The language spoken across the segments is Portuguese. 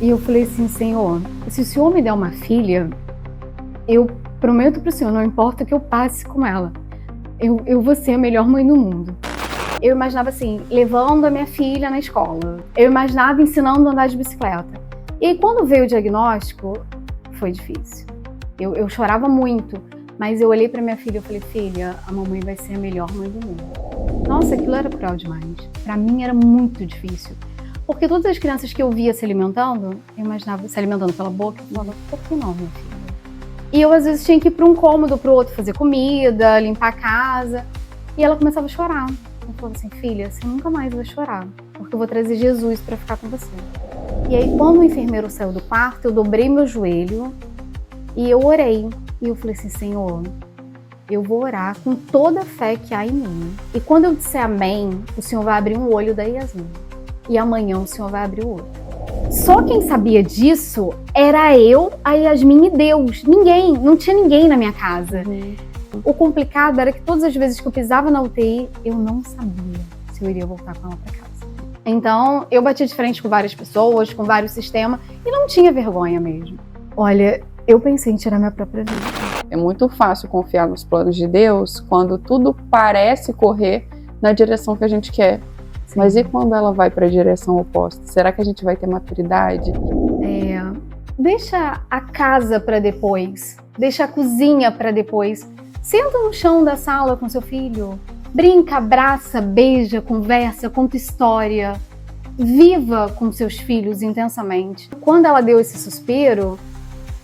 E eu falei assim, Senhor, se o Senhor me der uma filha, eu prometo para o Senhor, não importa o que eu passe com ela, eu vou ser a melhor mãe do mundo. Eu imaginava assim, levando a minha filha na escola. Eu imaginava ensinando a andar de bicicleta. E aí, quando veio o diagnóstico, foi difícil. Eu chorava muito, mas eu olhei para minha filha e falei, filha, a mamãe vai ser a melhor mãe do mundo. Nossa, aquilo era cruel demais. Para mim era muito difícil. Porque todas as crianças que eu via se alimentando, eu imaginava se alimentando pela boca, eu falava, por que não, minha filha? E eu às vezes tinha que ir para um cômodo, para o outro, fazer comida, limpar a casa. E ela começava a chorar. Eu falava assim, filha, você nunca mais vai chorar, porque eu vou trazer Jesus para ficar com você. E aí, quando o enfermeiro saiu do quarto, eu dobrei meu joelho e eu orei. E eu falei assim, Senhor, eu vou orar com toda a fé que há em mim. E quando eu disser amém, o Senhor vai abrir um olho da Yasmin. E amanhã o Senhor vai abrir o outro. Só quem sabia disso era eu, a Yasmin e Deus. Ninguém, não tinha ninguém na minha casa. O complicado era que todas as vezes que eu pisava na UTI, eu não sabia se eu iria voltar com ela para casa. Então, eu bati de frente com várias pessoas, com vários sistemas, e não tinha vergonha mesmo. Olha, eu pensei em tirar minha própria vida. É muito fácil confiar nos planos de Deus quando tudo parece correr na direção que a gente quer. Sim. Mas e quando ela vai para a direção oposta? Será que a gente vai ter maturidade? Deixa a casa para depois, deixa a cozinha para depois. Senta no chão da sala com seu filho, brinca, abraça, beija, conversa, conta história. Viva com seus filhos intensamente. Quando ela deu esse suspiro,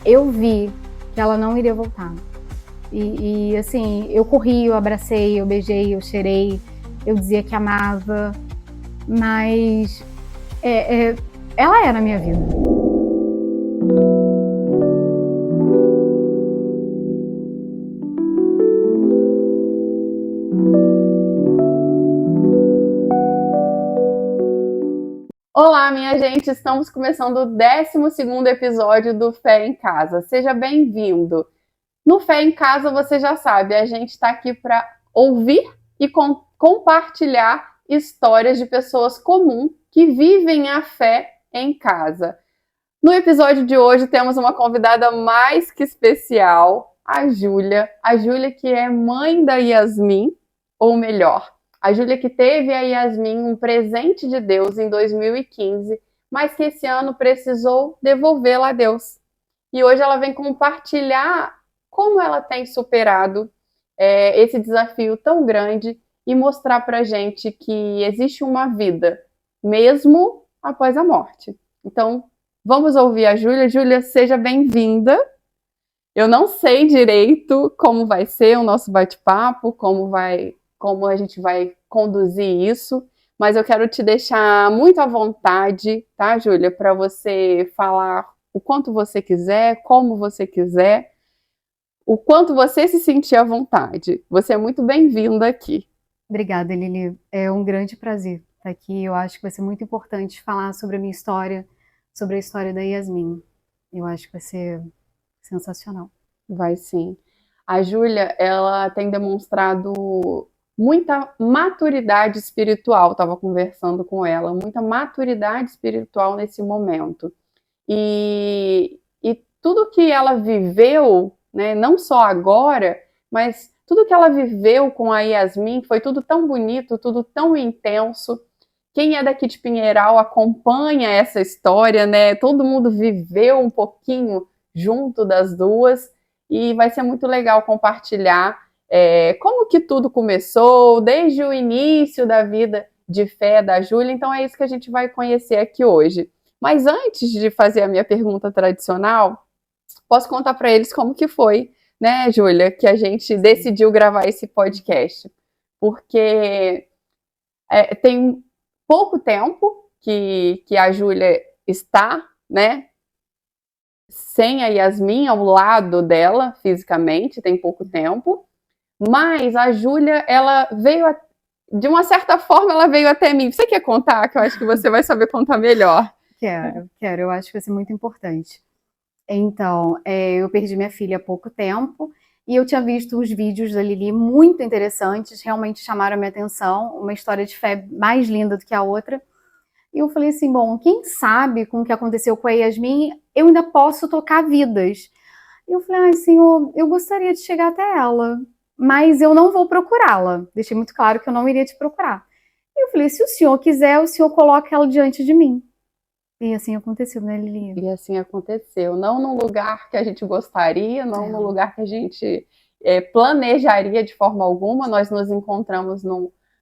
eu vi que ela não iria voltar. E assim, eu corri, eu abracei, eu beijei, eu cheirei, eu dizia que amava, mas ela era a minha vida. Olá, minha gente! Estamos começando o 12º episódio do Fé em Casa. Seja bem-vindo! No Fé em Casa, você já sabe, a gente está aqui para ouvir e compartilhar histórias de pessoas comuns que vivem a fé em casa. No episódio de hoje, temos uma convidada mais que especial, a Júlia. A Júlia que é mãe da Yasmin, ou melhor, a Júlia que teve a Yasmin um presente de Deus em 2015, mas que esse ano precisou devolvê-la a Deus. E hoje ela vem compartilhar como ela tem superado esse desafio tão grande e mostrar pra gente que existe uma vida, mesmo após a morte. Então, vamos ouvir a Júlia. Júlia, seja bem-vinda. Eu não sei direito como vai ser o nosso bate-papo, como a gente vai conduzir isso, mas eu quero te deixar muito à vontade, tá, Júlia, para você falar o quanto você quiser, como você quiser, o quanto você se sentir à vontade. Você é muito bem-vinda aqui. Obrigada, Lili. É um grande prazer estar aqui. Eu acho que vai ser muito importante falar sobre a minha história, sobre a história da Yasmin. Eu acho que vai ser sensacional. Vai sim. A Júlia, ela tem demonstrado muita maturidade espiritual, estava conversando com ela, muita maturidade espiritual nesse momento. E tudo que ela viveu, né, não só agora, mas tudo que ela viveu com a Yasmin foi tudo tão bonito, tudo tão intenso. Quem é daqui de Pinheiral acompanha essa história, né? Todo mundo viveu um pouquinho junto das duas e vai ser muito legal compartilhar como que tudo começou, desde o início da vida de fé da Júlia. Então é isso que a gente vai conhecer aqui hoje. Mas antes de fazer a minha pergunta tradicional, posso contar para eles como que foi, né, Júlia, que a gente decidiu gravar esse podcast. Porque tem pouco tempo que a Júlia está, né, sem a Yasmin ao lado dela fisicamente, tem pouco tempo. Mas a Júlia, ela veio, de uma certa forma, ela veio até mim. Você quer contar? Que eu acho que você vai saber contar melhor. Quero. Eu acho que vai ser muito importante. Então, eu perdi minha filha há pouco tempo e eu tinha visto os vídeos da Lili muito interessantes, realmente chamaram a minha atenção, uma história de fé mais linda do que a outra. E eu falei assim, bom, quem sabe com o que aconteceu com a Yasmin, eu ainda posso tocar vidas. E eu falei, ai, Senhor, eu gostaria de chegar até ela, mas eu não vou procurá-la. Deixei muito claro que eu não iria te procurar. E eu falei, se o Senhor quiser, o Senhor coloca ela diante de mim. E assim aconteceu, né, Lili? E assim aconteceu. Não num lugar que a gente gostaria, não no lugar que a gente planejaria de forma alguma. Nós nos encontramos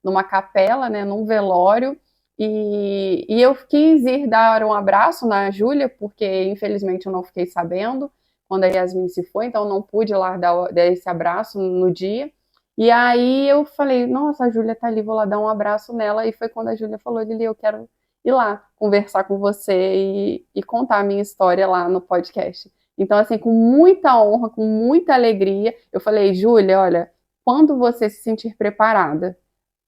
numa capela, né, num velório, e eu quis ir dar um abraço na Júlia, porque infelizmente eu não fiquei sabendo quando a Yasmin se foi, então eu não pude lá dar esse abraço no dia. E aí eu falei, nossa, a Júlia tá ali, vou lá dar um abraço nela. E foi quando a Júlia falou, Lili, eu quero ir lá conversar com você e contar a minha história lá no podcast. Então, assim, com muita honra, com muita alegria, eu falei, Júlia, olha, quando você se sentir preparada,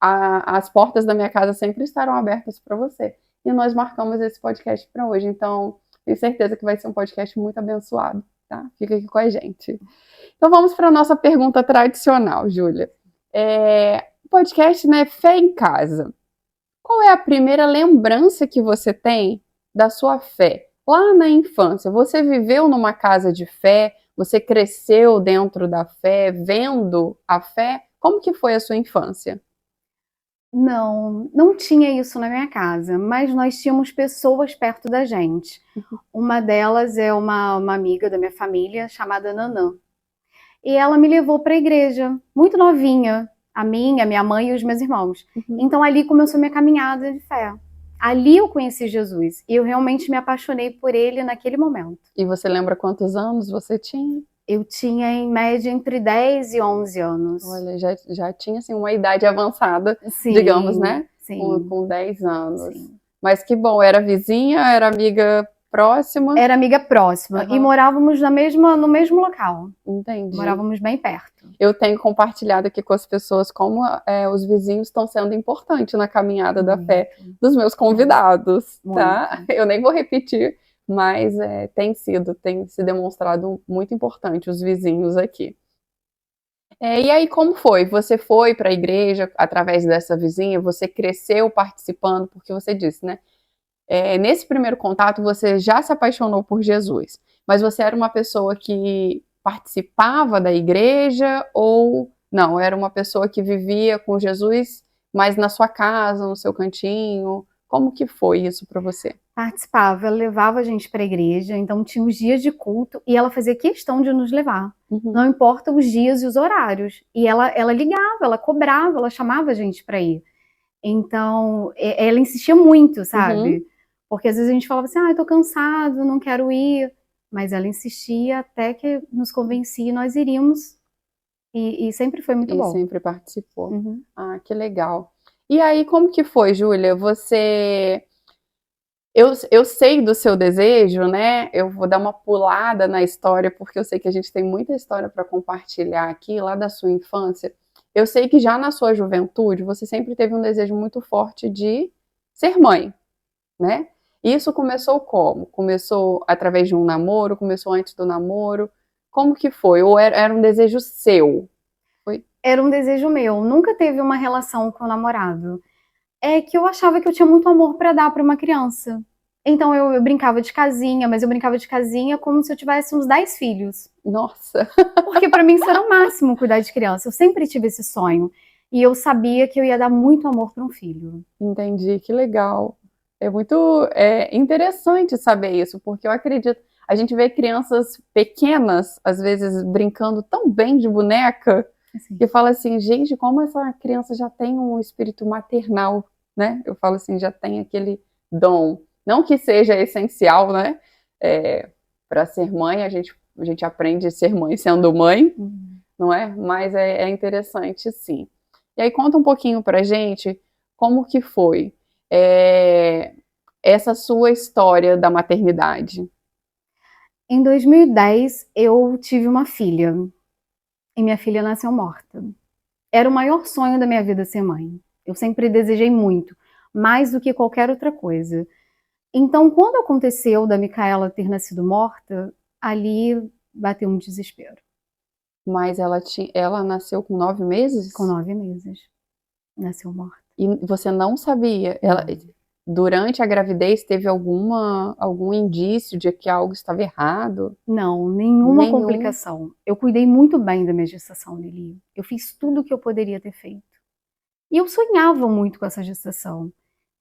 as portas da minha casa sempre estarão abertas para você. E nós marcamos esse podcast para hoje. Então, tenho certeza que vai ser um podcast muito abençoado, tá? Fica aqui com a gente. Então, vamos para a nossa pergunta tradicional, Júlia. O podcast, né, Fé em Casa. Qual é a primeira lembrança que você tem da sua fé? Lá na infância, você viveu numa casa de fé? Você cresceu dentro da fé, vendo a fé? Como que foi a sua infância? Não, não tinha isso na minha casa, mas nós tínhamos pessoas perto da gente. Uma delas é uma amiga da minha família chamada Nanã. E ela me levou para a igreja, muito novinha, a minha mãe e os meus irmãos. Então ali começou minha caminhada de fé. Ali eu conheci Jesus e eu realmente me apaixonei por ele naquele momento. E você lembra quantos anos você tinha? Eu tinha em média entre 10 e 11 anos. Olha, já tinha assim, uma idade avançada, Sim, digamos, né? Sim. Com 10 anos. Sim. Mas que bom, era vizinha, era amiga próxima? Era amiga próxima. E morávamos no mesmo local. Entendi. Morávamos bem perto. Eu tenho compartilhado aqui com as pessoas como os vizinhos estão sendo importantes na caminhada da fé dos meus convidados, tá? Eu nem vou repetir, mas tem se demonstrado muito importante os vizinhos aqui. E aí, como foi? Você foi para a igreja através dessa vizinha? Você cresceu participando? Porque você disse, né? Nesse primeiro contato, você já se apaixonou por Jesus, mas você era uma pessoa que participava da igreja ou não? Era uma pessoa que vivia com Jesus, mas na sua casa, no seu cantinho? Como que foi isso para você? Participava, ela levava a gente para a igreja, então tinha os dias de culto e ela fazia questão de nos levar. Não importa os dias e os horários. E ela ligava, ela cobrava, ela chamava a gente para ir. Então, ela insistia muito, sabe? Porque às vezes a gente falava assim, eu tô cansado, não quero ir. Mas ela insistia até que nos convencia e nós iríamos. E sempre foi muito bom. E sempre participou. Ah, que legal. E aí, como que foi, Júlia? Eu sei do seu desejo, né? Eu vou dar uma pulada na história, porque eu sei que a gente tem muita história para compartilhar aqui, lá da sua infância. Eu sei que já na sua juventude, você sempre teve um desejo muito forte de ser mãe, né? Isso começou como? Começou através de um namoro? Começou antes do namoro? Como que foi? Ou era um desejo seu? Foi? Era um desejo meu. Nunca teve uma relação com o namorado. É que eu achava que eu tinha muito amor para dar para uma criança. Então eu brincava de casinha, mas eu brincava de casinha como se eu tivesse uns 10 filhos. Nossa! Porque para mim isso era o máximo, cuidar de criança. Eu sempre tive esse sonho. E eu sabia que eu ia dar muito amor para um filho. Entendi, que legal. É muito interessante saber isso, porque eu acredito, a gente vê crianças pequenas, às vezes, brincando tão bem de boneca, que fala assim, gente, como essa criança já tem um espírito maternal, né? Eu falo assim, já tem aquele dom. Não que seja essencial, né? Para ser mãe, a gente aprende a ser mãe sendo mãe, não é? Mas é interessante, sim. E aí conta um pouquinho pra gente como que foi essa sua história da maternidade. Em 2010, eu tive uma filha. E minha filha nasceu morta. Era o maior sonho da minha vida ser mãe. Eu sempre desejei muito, mais do que qualquer outra coisa. Então, quando aconteceu da Micaela ter nascido morta, ali bateu um desespero. Mas ela nasceu com 9 meses? Com 9 meses. Nasceu morta. E você não sabia? durante a gravidez teve algum indício de que algo estava errado? Não, nenhuma Nenhum. complicação. Eu cuidei muito bem da minha gestação, Lili. Eu fiz tudo o que eu poderia ter feito. E eu sonhava muito com essa gestação.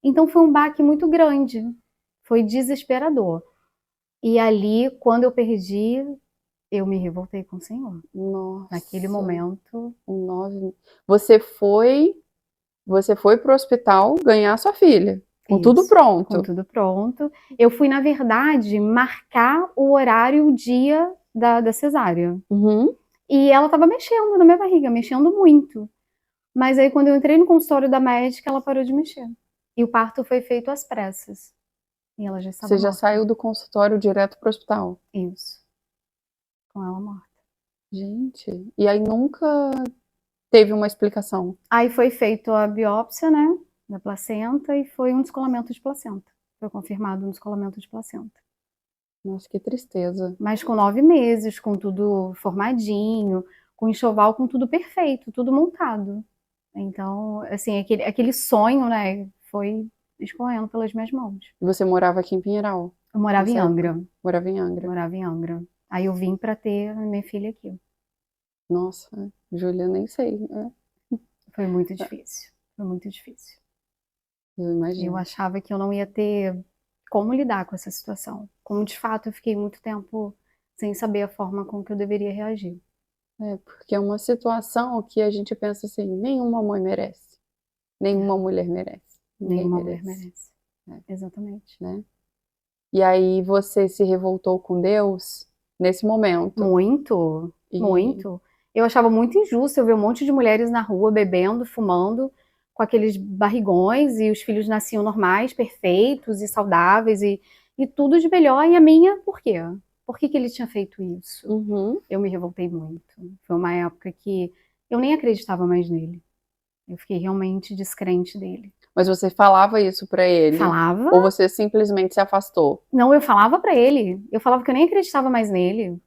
Então foi um baque muito grande. Foi desesperador. E ali, quando eu perdi, eu me revoltei com o Senhor. Nossa. Naquele momento. Você foi pro hospital ganhar sua filha, com tudo Isso, pronto. com tudo pronto. Eu fui, na verdade, marcar o horário, o dia da cesárea. Uhum. E ela estava mexendo na minha barriga, mexendo muito. Mas aí, quando eu entrei no consultório da médica, ela parou de mexer. E o parto foi feito às pressas. E ela já estava Você já morta. saiu do consultório direto pro hospital? Isso. Com ela morta. Gente, e aí nunca teve uma explicação? Aí foi feita a biópsia, né, da placenta, e foi um descolamento de placenta. Foi confirmado um descolamento de placenta. Nossa, que tristeza. Mas com 9 meses, com tudo formadinho, com enxoval, com tudo perfeito, tudo montado. Então, assim, aquele sonho, né, foi escorrendo pelas minhas mãos. Você morava aqui em Pinheiral? Eu morava em Nessa Angra. época? Morava em Angra. Morava em Angra. Aí eu vim pra ter a minha filha aqui. Nossa, Júlia, nem sei. Foi muito difícil. Foi muito difícil. Eu imagino. Eu achava que eu não ia ter como lidar com essa situação. Como de fato eu fiquei muito tempo sem saber a forma com que eu deveria reagir. Porque é uma situação que a gente pensa assim, nenhuma mãe merece. Nenhuma mulher merece. Ninguém Nenhuma mulher merece. É. Exatamente. Né? E aí você se revoltou com Deus nesse momento? Muito, muito. Eu achava muito injusto eu ver um monte de mulheres na rua bebendo, fumando, com aqueles barrigões, e os filhos nasciam normais, perfeitos e saudáveis, e tudo de melhor. E a minha, por quê? Por que ele tinha feito isso? Uhum. Eu me revoltei muito. Foi uma época que eu nem acreditava mais nele. Eu fiquei realmente descrente dele. Mas você falava isso pra ele? Falava. Ou você simplesmente se afastou? Não, eu falava pra ele. Eu falava que eu nem acreditava mais nele.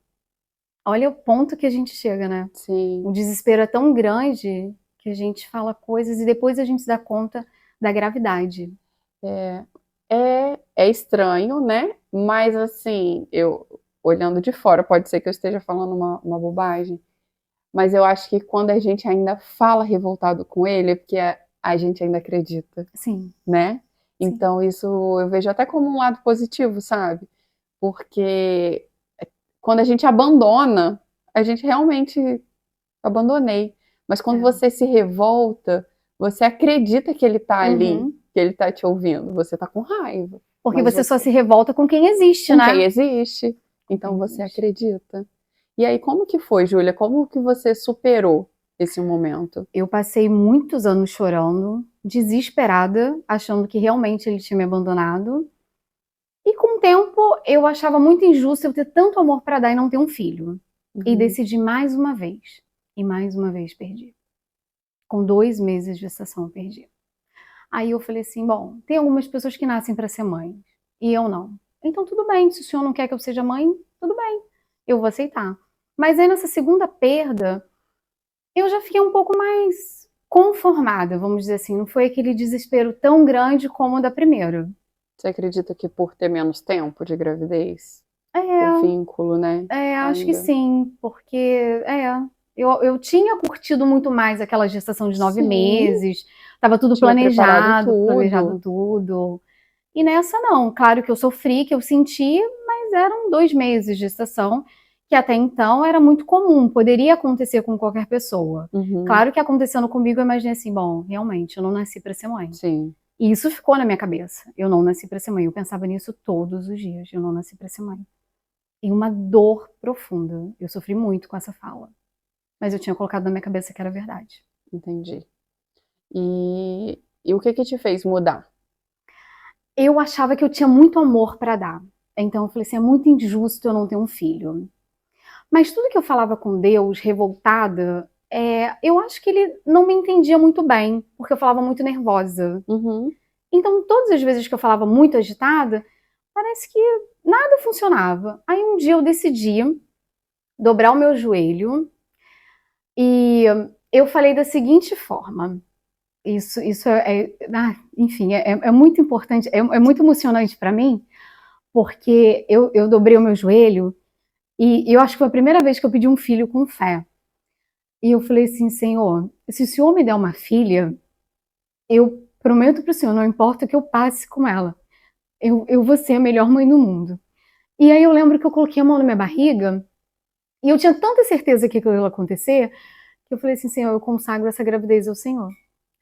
Olha o ponto que a gente chega, né? Sim. O desespero é tão grande que a gente fala coisas e depois a gente se dá conta da gravidade. É estranho, né? Mas assim, eu olhando de fora, pode ser que eu esteja falando uma bobagem, mas eu acho que quando a gente ainda fala revoltado com ele, é porque a gente ainda acredita, Sim. né? Sim. Então isso eu vejo até como um lado positivo, sabe? Porque quando a gente abandona, a gente realmente abandonei. Mas quando você se revolta, você acredita que ele tá ali, Uhum. que ele tá te ouvindo. Você tá com raiva. Porque Mas você só se revolta com quem existe, com né? quem existe. Então quem você existe. acredita. E aí, como que foi, Júlia? Como que você superou esse momento? Eu passei muitos anos chorando, desesperada, achando que realmente ele tinha me abandonado. E com o tempo, eu achava muito injusto eu ter tanto amor para dar e não ter um filho. E decidi mais uma vez. E mais uma vez perdi. Com 2 meses de gestação eu perdi. Aí eu falei assim, bom, tem algumas pessoas que nascem para ser mãe. E eu não. Então tudo bem, se o senhor não quer que eu seja mãe, tudo bem. Eu vou aceitar. Mas aí nessa segunda perda, eu já fiquei um pouco mais conformada, vamos dizer assim. Não foi aquele desespero tão grande como o da primeira. Você acredita que por ter menos tempo de gravidez, É, o vínculo, né? acho que sim, porque eu tinha curtido muito mais aquela gestação de 9 Sim. meses, estava tudo Tinha preparado planejado tudo. E nessa não, claro que eu sofri, que eu senti, mas eram 2 meses de gestação, que até então era muito comum, poderia acontecer com qualquer pessoa. Uhum. Claro que acontecendo comigo, eu imaginei assim, bom, realmente, eu não nasci para ser mãe. Sim. E isso ficou na minha cabeça. Eu não nasci para ser mãe. Eu pensava nisso todos os dias. Eu não nasci para ser mãe. E uma dor profunda. Eu sofri muito com essa fala. Mas eu tinha colocado na minha cabeça que era verdade. Entendi. E o que te fez mudar? Eu achava que eu tinha muito amor para dar. Então eu falei assim, é muito injusto eu não ter um filho. Mas tudo que eu falava com Deus, revoltada, eu acho que ele não me entendia muito bem, porque eu falava muito nervosa. Uhum. Então todas as vezes que eu falava muito agitada, parece que nada funcionava. Aí um dia eu decidi dobrar o meu joelho e eu falei da seguinte forma: Enfim, é muito importante, é muito emocionante para mim, porque eu dobrei o meu joelho e eu acho que foi a primeira vez que eu pedi um filho com fé. E eu falei assim, Senhor, se o Senhor me der uma filha, eu prometo para o Senhor, não importa o que eu passe com ela, eu vou ser a melhor mãe do mundo. E aí eu lembro que eu coloquei a mão na minha barriga e eu tinha tanta certeza que aquilo ia acontecer, que eu falei assim, Senhor, eu consagro essa gravidez ao Senhor.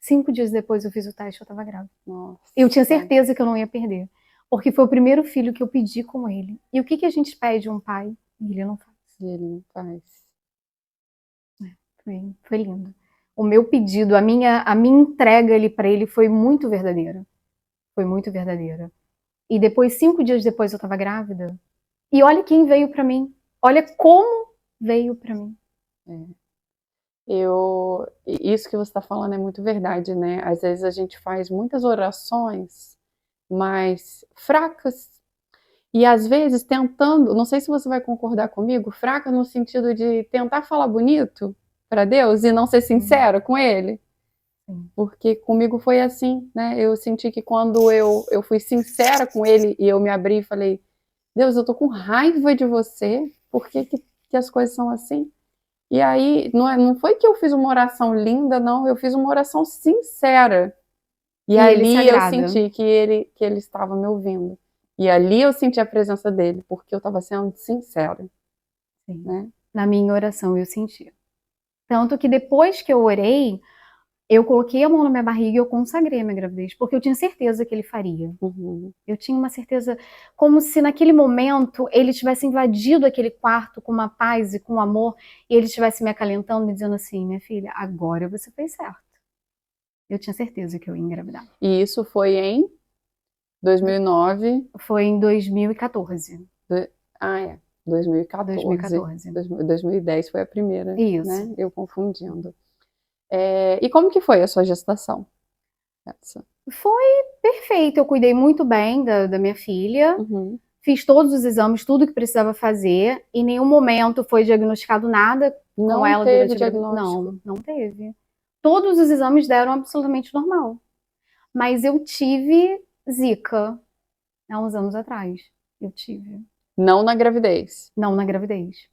5 dias depois eu fiz o teste, eu estava grávida. Nossa. Eu tinha certeza que eu não ia perder, porque foi o primeiro filho que eu pedi com ele. E o que a gente pede a um pai e ele não faz? Ele não faz. Foi lindo. O meu pedido, a minha entrega ali para ele foi muito verdadeira. Foi muito verdadeira. E depois, 5 dias depois, eu estava grávida. E olha quem veio para mim. Olha como veio para mim. Isso que você está falando é muito verdade, né? Às vezes a gente faz muitas orações, mas fracas. E às vezes tentando, não sei se você vai concordar comigo, fraca no sentido de tentar falar bonito para Deus e não ser sincero com Ele. Porque comigo foi assim, né? Eu senti que quando eu fui sincera com Ele e eu me abri e falei, Deus, eu tô com raiva de você, por que as coisas são assim? E aí, não foi que eu fiz uma oração linda, não, eu fiz uma oração sincera. E ali eu senti que ele estava me ouvindo. E ali eu senti a presença dele, porque eu estava sendo sincera. Sim. Né? Na minha oração eu senti. Tanto que depois que eu orei, eu coloquei a mão na minha barriga e eu consagrei a minha gravidez, porque eu tinha certeza que ele faria. Uhum. Eu tinha uma certeza, como se naquele momento ele tivesse invadido aquele quarto com uma paz e com um amor, e ele estivesse me acalentando, me dizendo assim, minha filha, agora você fez certo. Eu tinha certeza que eu ia engravidar. E isso foi em 2009? Foi em 2014. 2014. 2014. 2010 foi a primeira, Isso. Né? Eu confundindo. E como que foi a sua gestação? Foi perfeito, eu cuidei muito bem da minha filha, Uhum. Fiz todos os exames, tudo que precisava fazer, em nenhum momento foi diagnosticado nada com ela durante a gravidez. Não teve. Todos os exames deram absolutamente normal. Mas eu tive Zika há uns anos atrás. Eu tive. Não na gravidez? Não na gravidez.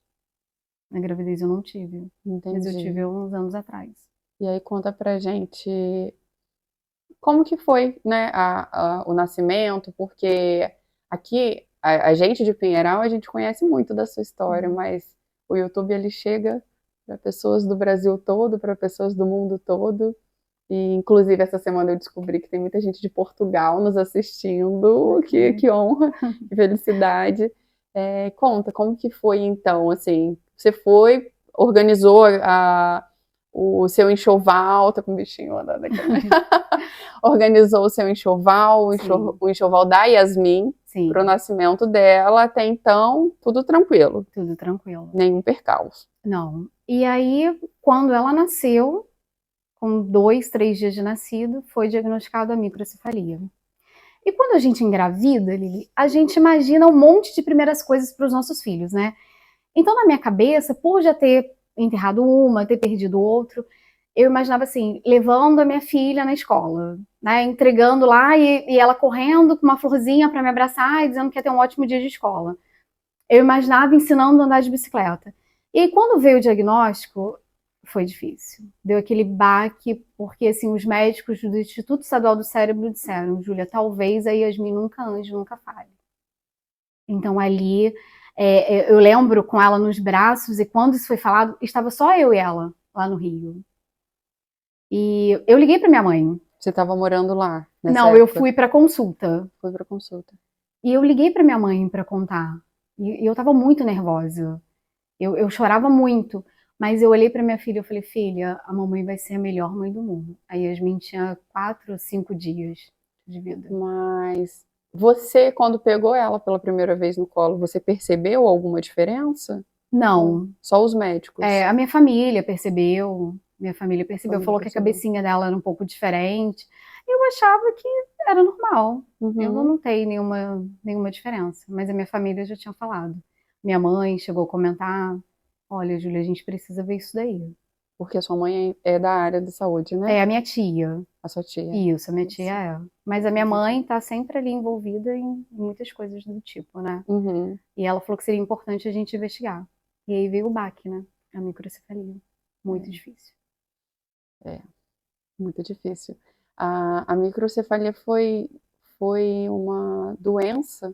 Na gravidez eu não tive. Entendi. Mas eu tive há uns anos atrás. E aí conta pra gente como que foi, né, o nascimento, porque aqui a gente de Pinheiral, a gente conhece muito da sua história, mas o YouTube ele chega para pessoas do Brasil todo, para pessoas do mundo todo. E inclusive essa semana eu descobri que tem muita gente de Portugal nos assistindo, que honra, que felicidade. Conta, como que foi então, assim, você foi, organizou o seu enxoval, tá com o bichinho andando aqui, né? Organizou o seu enxoval, o enxoval da Yasmin, para o nascimento dela, até então, tudo tranquilo. Tudo tranquilo. Nenhum percalço. Não. E aí, quando ela nasceu, com 2, 3 dias de nascido, foi diagnosticada a microcefalia. E quando a gente engravida, Lili, a gente imagina um monte de primeiras coisas para os nossos filhos, né? Então, na minha cabeça, por já ter enterrado uma, ter perdido outro, eu imaginava assim, levando a minha filha na escola, né? Entregando lá e ela correndo com uma florzinha para me abraçar e dizendo que ia ter um ótimo dia de escola. Eu imaginava ensinando a andar de bicicleta. E aí, quando veio o diagnóstico, foi difícil. Deu aquele baque, porque assim, os médicos do Instituto Estadual do Cérebro disseram, Júlia, talvez a Yasmin nunca ande, nunca fale. Então ali, eu lembro com ela nos braços, e quando isso foi falado, estava só eu e ela, lá no Rio. E eu liguei para minha mãe. Você estava morando lá? Não, eu fui para consulta. Foi para consulta. E eu liguei para minha mãe para contar. E eu estava muito nervosa. Eu chorava muito. Mas eu olhei para minha filha e falei, filha, a mamãe vai ser a melhor mãe do mundo. A Yasmin tinha 4 ou 5 dias de vida. Mas você, quando pegou ela pela primeira vez no colo, você percebeu alguma diferença? Não. Só os médicos? A minha família percebeu. Falou que a cabecinha dela era um pouco diferente. Eu achava que era normal. Eu não notei nenhuma diferença. Mas a minha família já tinha falado. Minha mãe chegou a comentar, olha, Júlia, a gente precisa ver isso daí. Porque a sua mãe é da área da saúde, né? É a minha tia. A sua tia. Isso, a minha tia é. Mas a minha mãe tá sempre ali envolvida em muitas coisas do tipo, né? Uhum. E ela falou que seria importante a gente investigar. E aí veio o baque, né? A microcefalia. Muito difícil. É, muito difícil. A microcefalia foi uma doença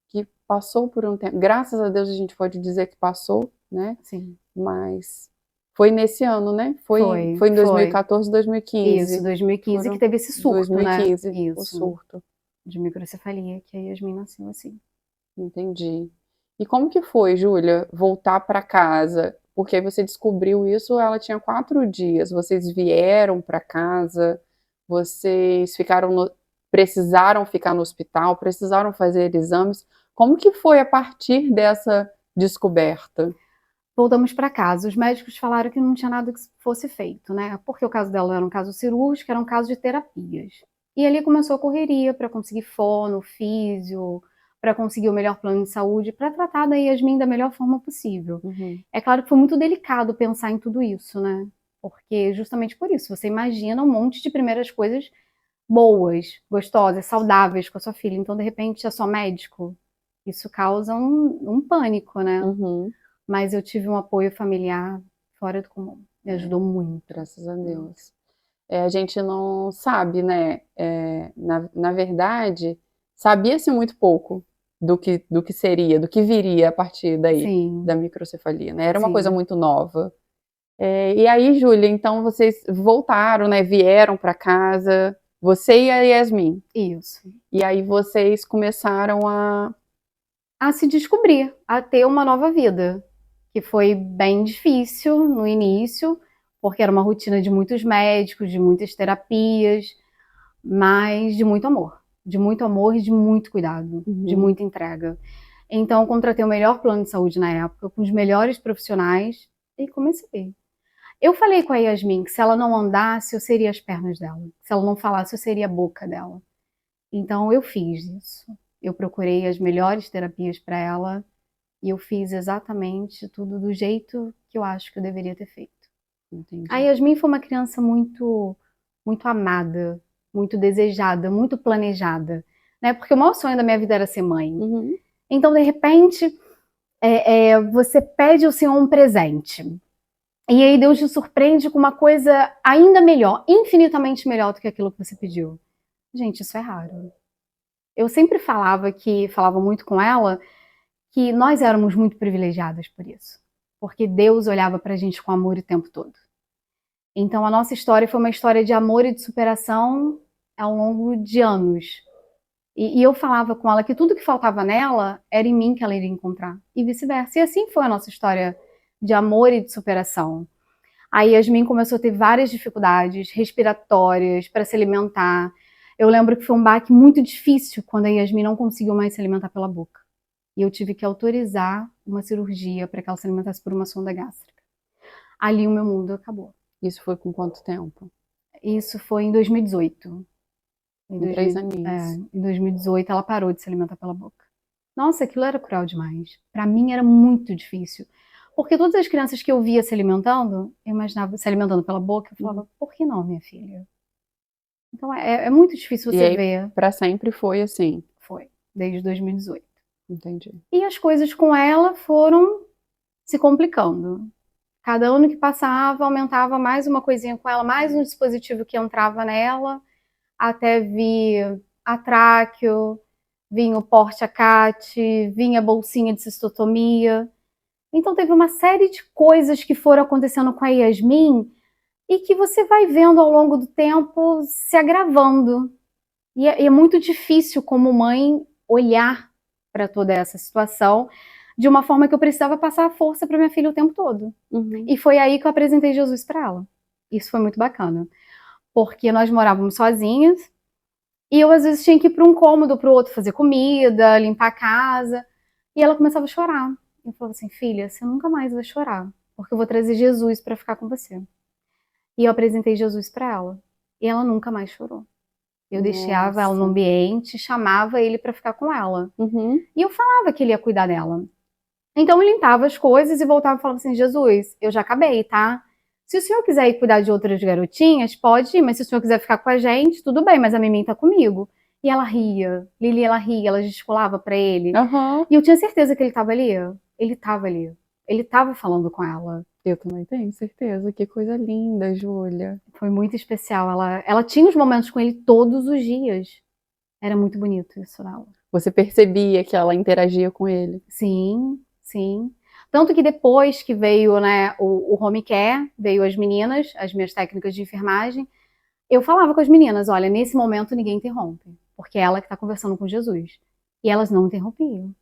que passou por um tempo. Graças a Deus a gente pode dizer que passou, né? Sim. Mas foi nesse ano, né? Foi em 2014, 2015. Isso, 2015 que Foram teve esse surto, 2015, né? o Isso, surto. de microcefalia, que a Yasmin nasceu assim. Entendi. E como que foi, Júlia, voltar para casa? Porque aí você descobriu isso, ela tinha 4 dias. Vocês vieram para casa, vocês precisaram ficar no hospital, precisaram fazer exames. Como que foi a partir dessa descoberta? Voltamos para casa. Os médicos falaram que não tinha nada que fosse feito, né? Porque o caso dela era um caso cirúrgico, era um caso de terapias. E ali começou a correria para conseguir fono, físio, para conseguir o melhor plano de saúde, para tratar da Yasmin da melhor forma possível. Uhum. É claro que foi muito delicado pensar em tudo isso, né? Porque justamente por isso, você imagina um monte de primeiras coisas boas, gostosas, saudáveis com a sua filha. Então, de repente, é só médico. Isso causa um pânico, né? Uhum. Mas eu tive um apoio familiar fora do comum. Me ajudou muito. Graças a Deus. A gente não sabe, né? Na verdade, sabia-se muito pouco do que seria, do que viria a partir daí, Sim, da microcefalia, né? Era uma sim. coisa muito nova. E aí, Júlia, então vocês voltaram, né? Vieram para casa, você e a Yasmin. Isso. E aí vocês começaram A se descobrir, a ter uma nova vida, que foi bem difícil no início, porque era uma rotina de muitos médicos, de muitas terapias, mas de muito amor e de muito cuidado, de muita entrega. Então, eu contratei o melhor plano de saúde na época, com os melhores profissionais, e comecei. Eu falei com a Yasmin que se ela não andasse, eu seria as pernas dela. Se ela não falasse, eu seria a boca dela. Então, eu fiz isso. Eu procurei as melhores terapias para ela e eu fiz exatamente tudo do jeito que eu acho que eu deveria ter feito. Entendi. A Yasmin foi uma criança muito, muito amada, muito desejada, muito planejada, né? Porque o maior sonho da minha vida era ser mãe. Uhum. Então, de repente, você pede ao Senhor um presente. E aí Deus te surpreende com uma coisa ainda melhor, infinitamente melhor do que aquilo que você pediu. Gente, isso é raro. Eu sempre falava muito com ela, que nós éramos muito privilegiadas por isso. Porque Deus olhava pra gente com amor o tempo todo. Então a nossa história foi uma história de amor e de superação ao longo de anos. E eu falava com ela que tudo que faltava nela era em mim que ela iria encontrar. E vice-versa. E assim foi a nossa história de amor e de superação. A Yasmin começou a ter várias dificuldades respiratórias para se alimentar. Eu lembro que foi um baque muito difícil quando a Yasmin não conseguiu mais se alimentar pela boca. E eu tive que autorizar uma cirurgia para que ela se alimentasse por uma sonda gástrica. Ali o meu mundo acabou. Isso foi com quanto tempo? Isso foi em 2018. Com 3 aninhos. Em 2018 ela parou de se alimentar pela boca. Nossa, aquilo era cruel demais. Para mim era muito difícil. Porque todas as crianças que eu via se alimentando, eu imaginava se alimentando pela boca, eu falava, por que não, minha filha? Então é muito difícil E você aí, ver. para sempre foi assim. Foi, desde 2018. Entendi. E as coisas com ela foram se complicando. Cada ano que passava, aumentava mais uma coisinha com ela, mais um dispositivo que entrava nela, até vir a tráqueo, vinha o porte-acate, vinha a bolsinha de cistotomia. Então teve uma série de coisas que foram acontecendo com a Yasmin e que você vai vendo ao longo do tempo se agravando. E é muito difícil, como mãe, olhar para toda essa situação de uma forma que eu precisava passar a força para minha filha o tempo todo. Uhum. E foi aí que eu apresentei Jesus para ela. Isso foi muito bacana. Porque nós morávamos sozinhas e eu às vezes tinha que ir para um cômodo para o outro fazer comida, limpar a casa. E ela começava a chorar. E falou assim, filha, você nunca mais vai chorar, porque eu vou trazer Jesus para ficar com você. E eu apresentei Jesus para ela. E ela nunca mais chorou. Eu deixava ela no ambiente, chamava ele para ficar com ela. Uhum. E eu falava que ele ia cuidar dela. Então eu limpava as coisas e voltava e falava assim, Jesus, eu já acabei, tá? Se o senhor quiser ir cuidar de outras garotinhas, pode ir, mas se o senhor quiser ficar com a gente, tudo bem, mas a Mimi tá comigo. E ela ria, Lili, ela ria, ela gesticulava pra ele. Aham. E eu tinha certeza que ele tava ali. Ele tava ali. Ele tava falando com ela. Eu também tenho certeza. Que coisa linda, Júlia. Foi muito especial. Ela tinha os momentos com ele todos os dias. Era muito bonito isso nela. Você percebia que ela interagia com ele? Sim, sim. Tanto que depois que veio, né, o home care, veio as meninas, as minhas técnicas de enfermagem, eu falava com as meninas, olha, nesse momento ninguém interrompe, porque é ela que está conversando com Jesus. E elas não interrompiam.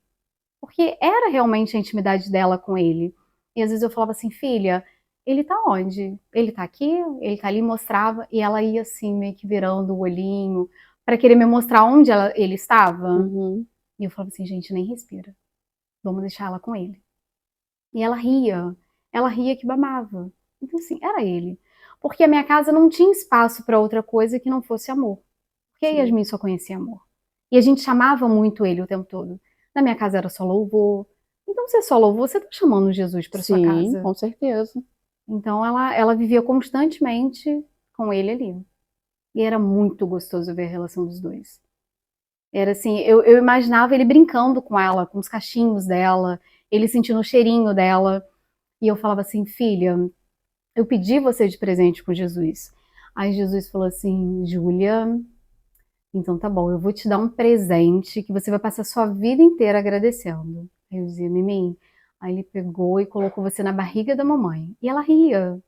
Porque era realmente a intimidade dela com ele. E às vezes eu falava assim, filha, ele tá onde? Ele tá aqui? Ele tá ali, mostrava, e ela ia assim, meio que virando o olhinho, para querer me mostrar onde ele estava. Uhum. E eu falava assim, gente, nem respira. Vamos deixar ela com ele. E ela ria que babava. Então assim, era ele. Porque a minha casa não tinha espaço para outra coisa que não fosse amor. Porque a Sim. Yasmin só conhecia amor. E a gente chamava muito ele o tempo todo. Na minha casa era só louvor. Então, se é só louvor, você tá chamando Jesus para sua casa. Sim, com certeza. Então, ela vivia constantemente com ele ali. E era muito gostoso ver a relação dos dois. Era assim, eu imaginava ele brincando com ela, com os cachinhos dela, ele sentindo o cheirinho dela. E eu falava assim, filha, eu pedi você de presente com Jesus. Aí Jesus falou assim, Júlia, então tá bom, eu vou te dar um presente que você vai passar a sua vida inteira agradecendo. Aí eu dizia, Mimi, aí ele pegou e colocou você na barriga da mamãe. E ela ria,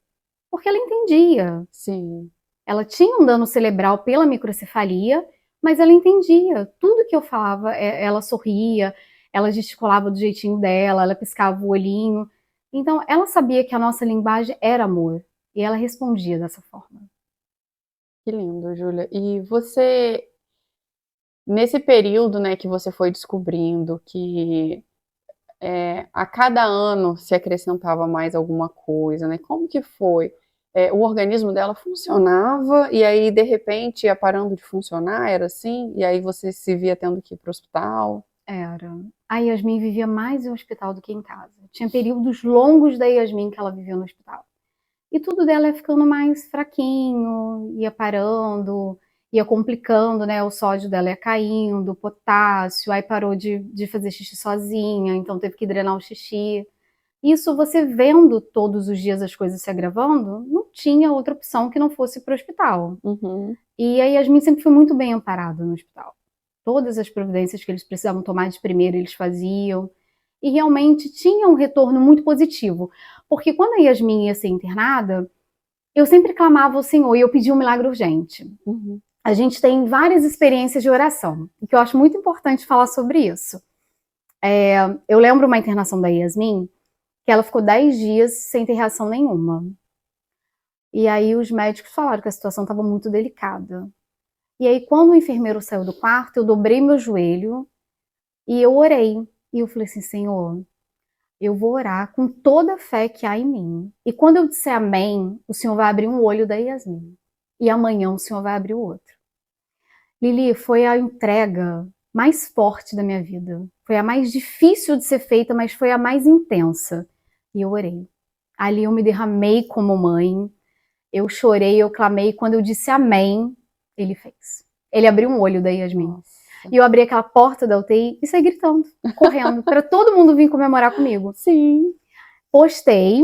porque ela entendia. Sim. Ela tinha um dano cerebral pela microcefalia, mas ela entendia. Tudo que eu falava, ela sorria, ela gesticulava do jeitinho dela, ela piscava o olhinho. Então, ela sabia que a nossa linguagem era amor. E ela respondia dessa forma. Que lindo, Júlia. E você, nesse período, né, que você foi descobrindo que a cada ano se acrescentava mais alguma coisa, né? Como que foi? O organismo dela funcionava e aí, de repente, ia parando de funcionar, era assim? E aí você se via tendo que ir para o hospital? Era. A Yasmin vivia mais em hospital do que em casa. Tinha períodos longos da Yasmin que ela vivia no hospital. E tudo dela ia ficando mais fraquinho, ia parando, ia complicando, né? O sódio dela ia caindo, o potássio, aí parou de fazer xixi sozinha, então teve que drenar o xixi. Isso você vendo todos os dias as coisas se agravando, não tinha outra opção que não fosse para o hospital. Uhum. E a Yasmin sempre foi muito bem amparada no hospital. Todas as providências que eles precisavam tomar de primeiro, eles faziam. E realmente tinha um retorno muito positivo. Porque quando a Yasmin ia ser internada, eu sempre clamava ao Senhor e eu pedia um milagre urgente. Uhum. A gente tem várias experiências de oração, e que eu acho muito importante falar sobre isso. Eu lembro uma internação da Yasmin, que ela ficou 10 dias sem ter reação nenhuma. E aí os médicos falaram que a situação estava muito delicada. E aí, quando o enfermeiro saiu do quarto, eu dobrei meu joelho e eu orei. E eu falei assim, Senhor, eu vou orar com toda a fé que há em mim. E quando eu disser amém, o Senhor vai abrir um olho da Yasmin. E amanhã o Senhor vai abrir o outro. Lili, foi a entrega mais forte da minha vida. Foi a mais difícil de ser feita, mas foi a mais intensa. E eu orei. Ali eu me derramei como mãe. Eu chorei, eu clamei. Quando eu disse amém, ele fez. Ele abriu um olho da Yasmin. Nossa. E eu abri aquela porta da UTI e saí gritando, correndo, para todo mundo vir comemorar comigo. Sim. Postei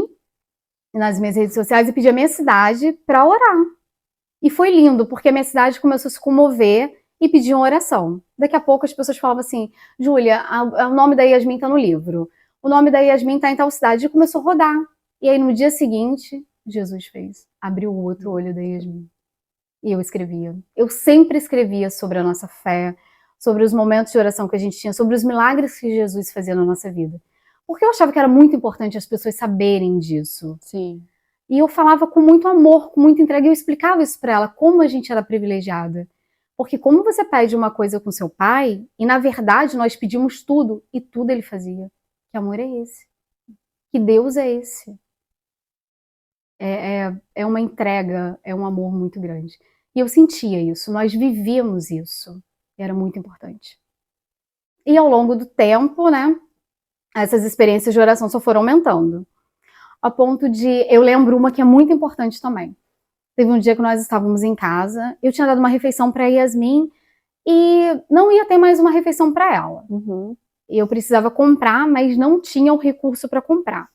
nas minhas redes sociais e pedi a minha cidade para orar. E foi lindo, porque a minha cidade começou a se comover e pediam oração. Daqui a pouco as pessoas falavam assim, Júlia, o nome da Yasmin tá no livro. O nome da Yasmin tá em tal cidade. E começou a rodar. E aí no dia seguinte, Jesus fez. Abriu o outro olho da Yasmin. E eu escrevia. Eu sempre escrevia sobre a nossa fé, sobre os momentos de oração que a gente tinha, sobre os milagres que Jesus fazia na nossa vida. Porque eu achava que era muito importante as pessoas saberem disso. Sim. E eu falava com muito amor, com muita entrega, e eu explicava isso para ela, como a gente era privilegiada. Porque como você pede uma coisa com seu pai, e na verdade nós pedimos tudo, e tudo ele fazia. Que amor é esse? Que Deus é esse? É uma entrega, é um amor muito grande. E eu sentia isso, nós vivíamos isso. Era muito importante. E ao longo do tempo, né, essas experiências de oração só foram aumentando. a ponto de... Eu lembro uma que é muito importante também. Teve um dia que nós estávamos em casa, eu tinha dado uma refeição para Yasmin e não ia ter mais uma refeição para ela. Eu precisava comprar, mas não tinha o recurso para comprar.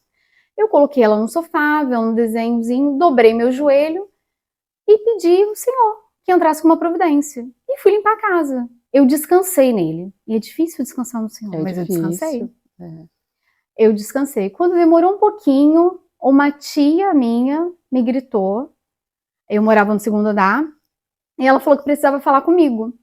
Eu coloquei ela no sofá, vendo um desenhozinho, dobrei meu joelho e pedi ao Senhor que entrasse com uma providência. E fui limpar a casa. Eu descansei nele. E é difícil descansar no Senhor, mas eu descansei. Eu descansei. Quando demorou um pouquinho, uma tia minha me gritou. Eu morava no segundo andar. E ela falou que precisava falar comigo.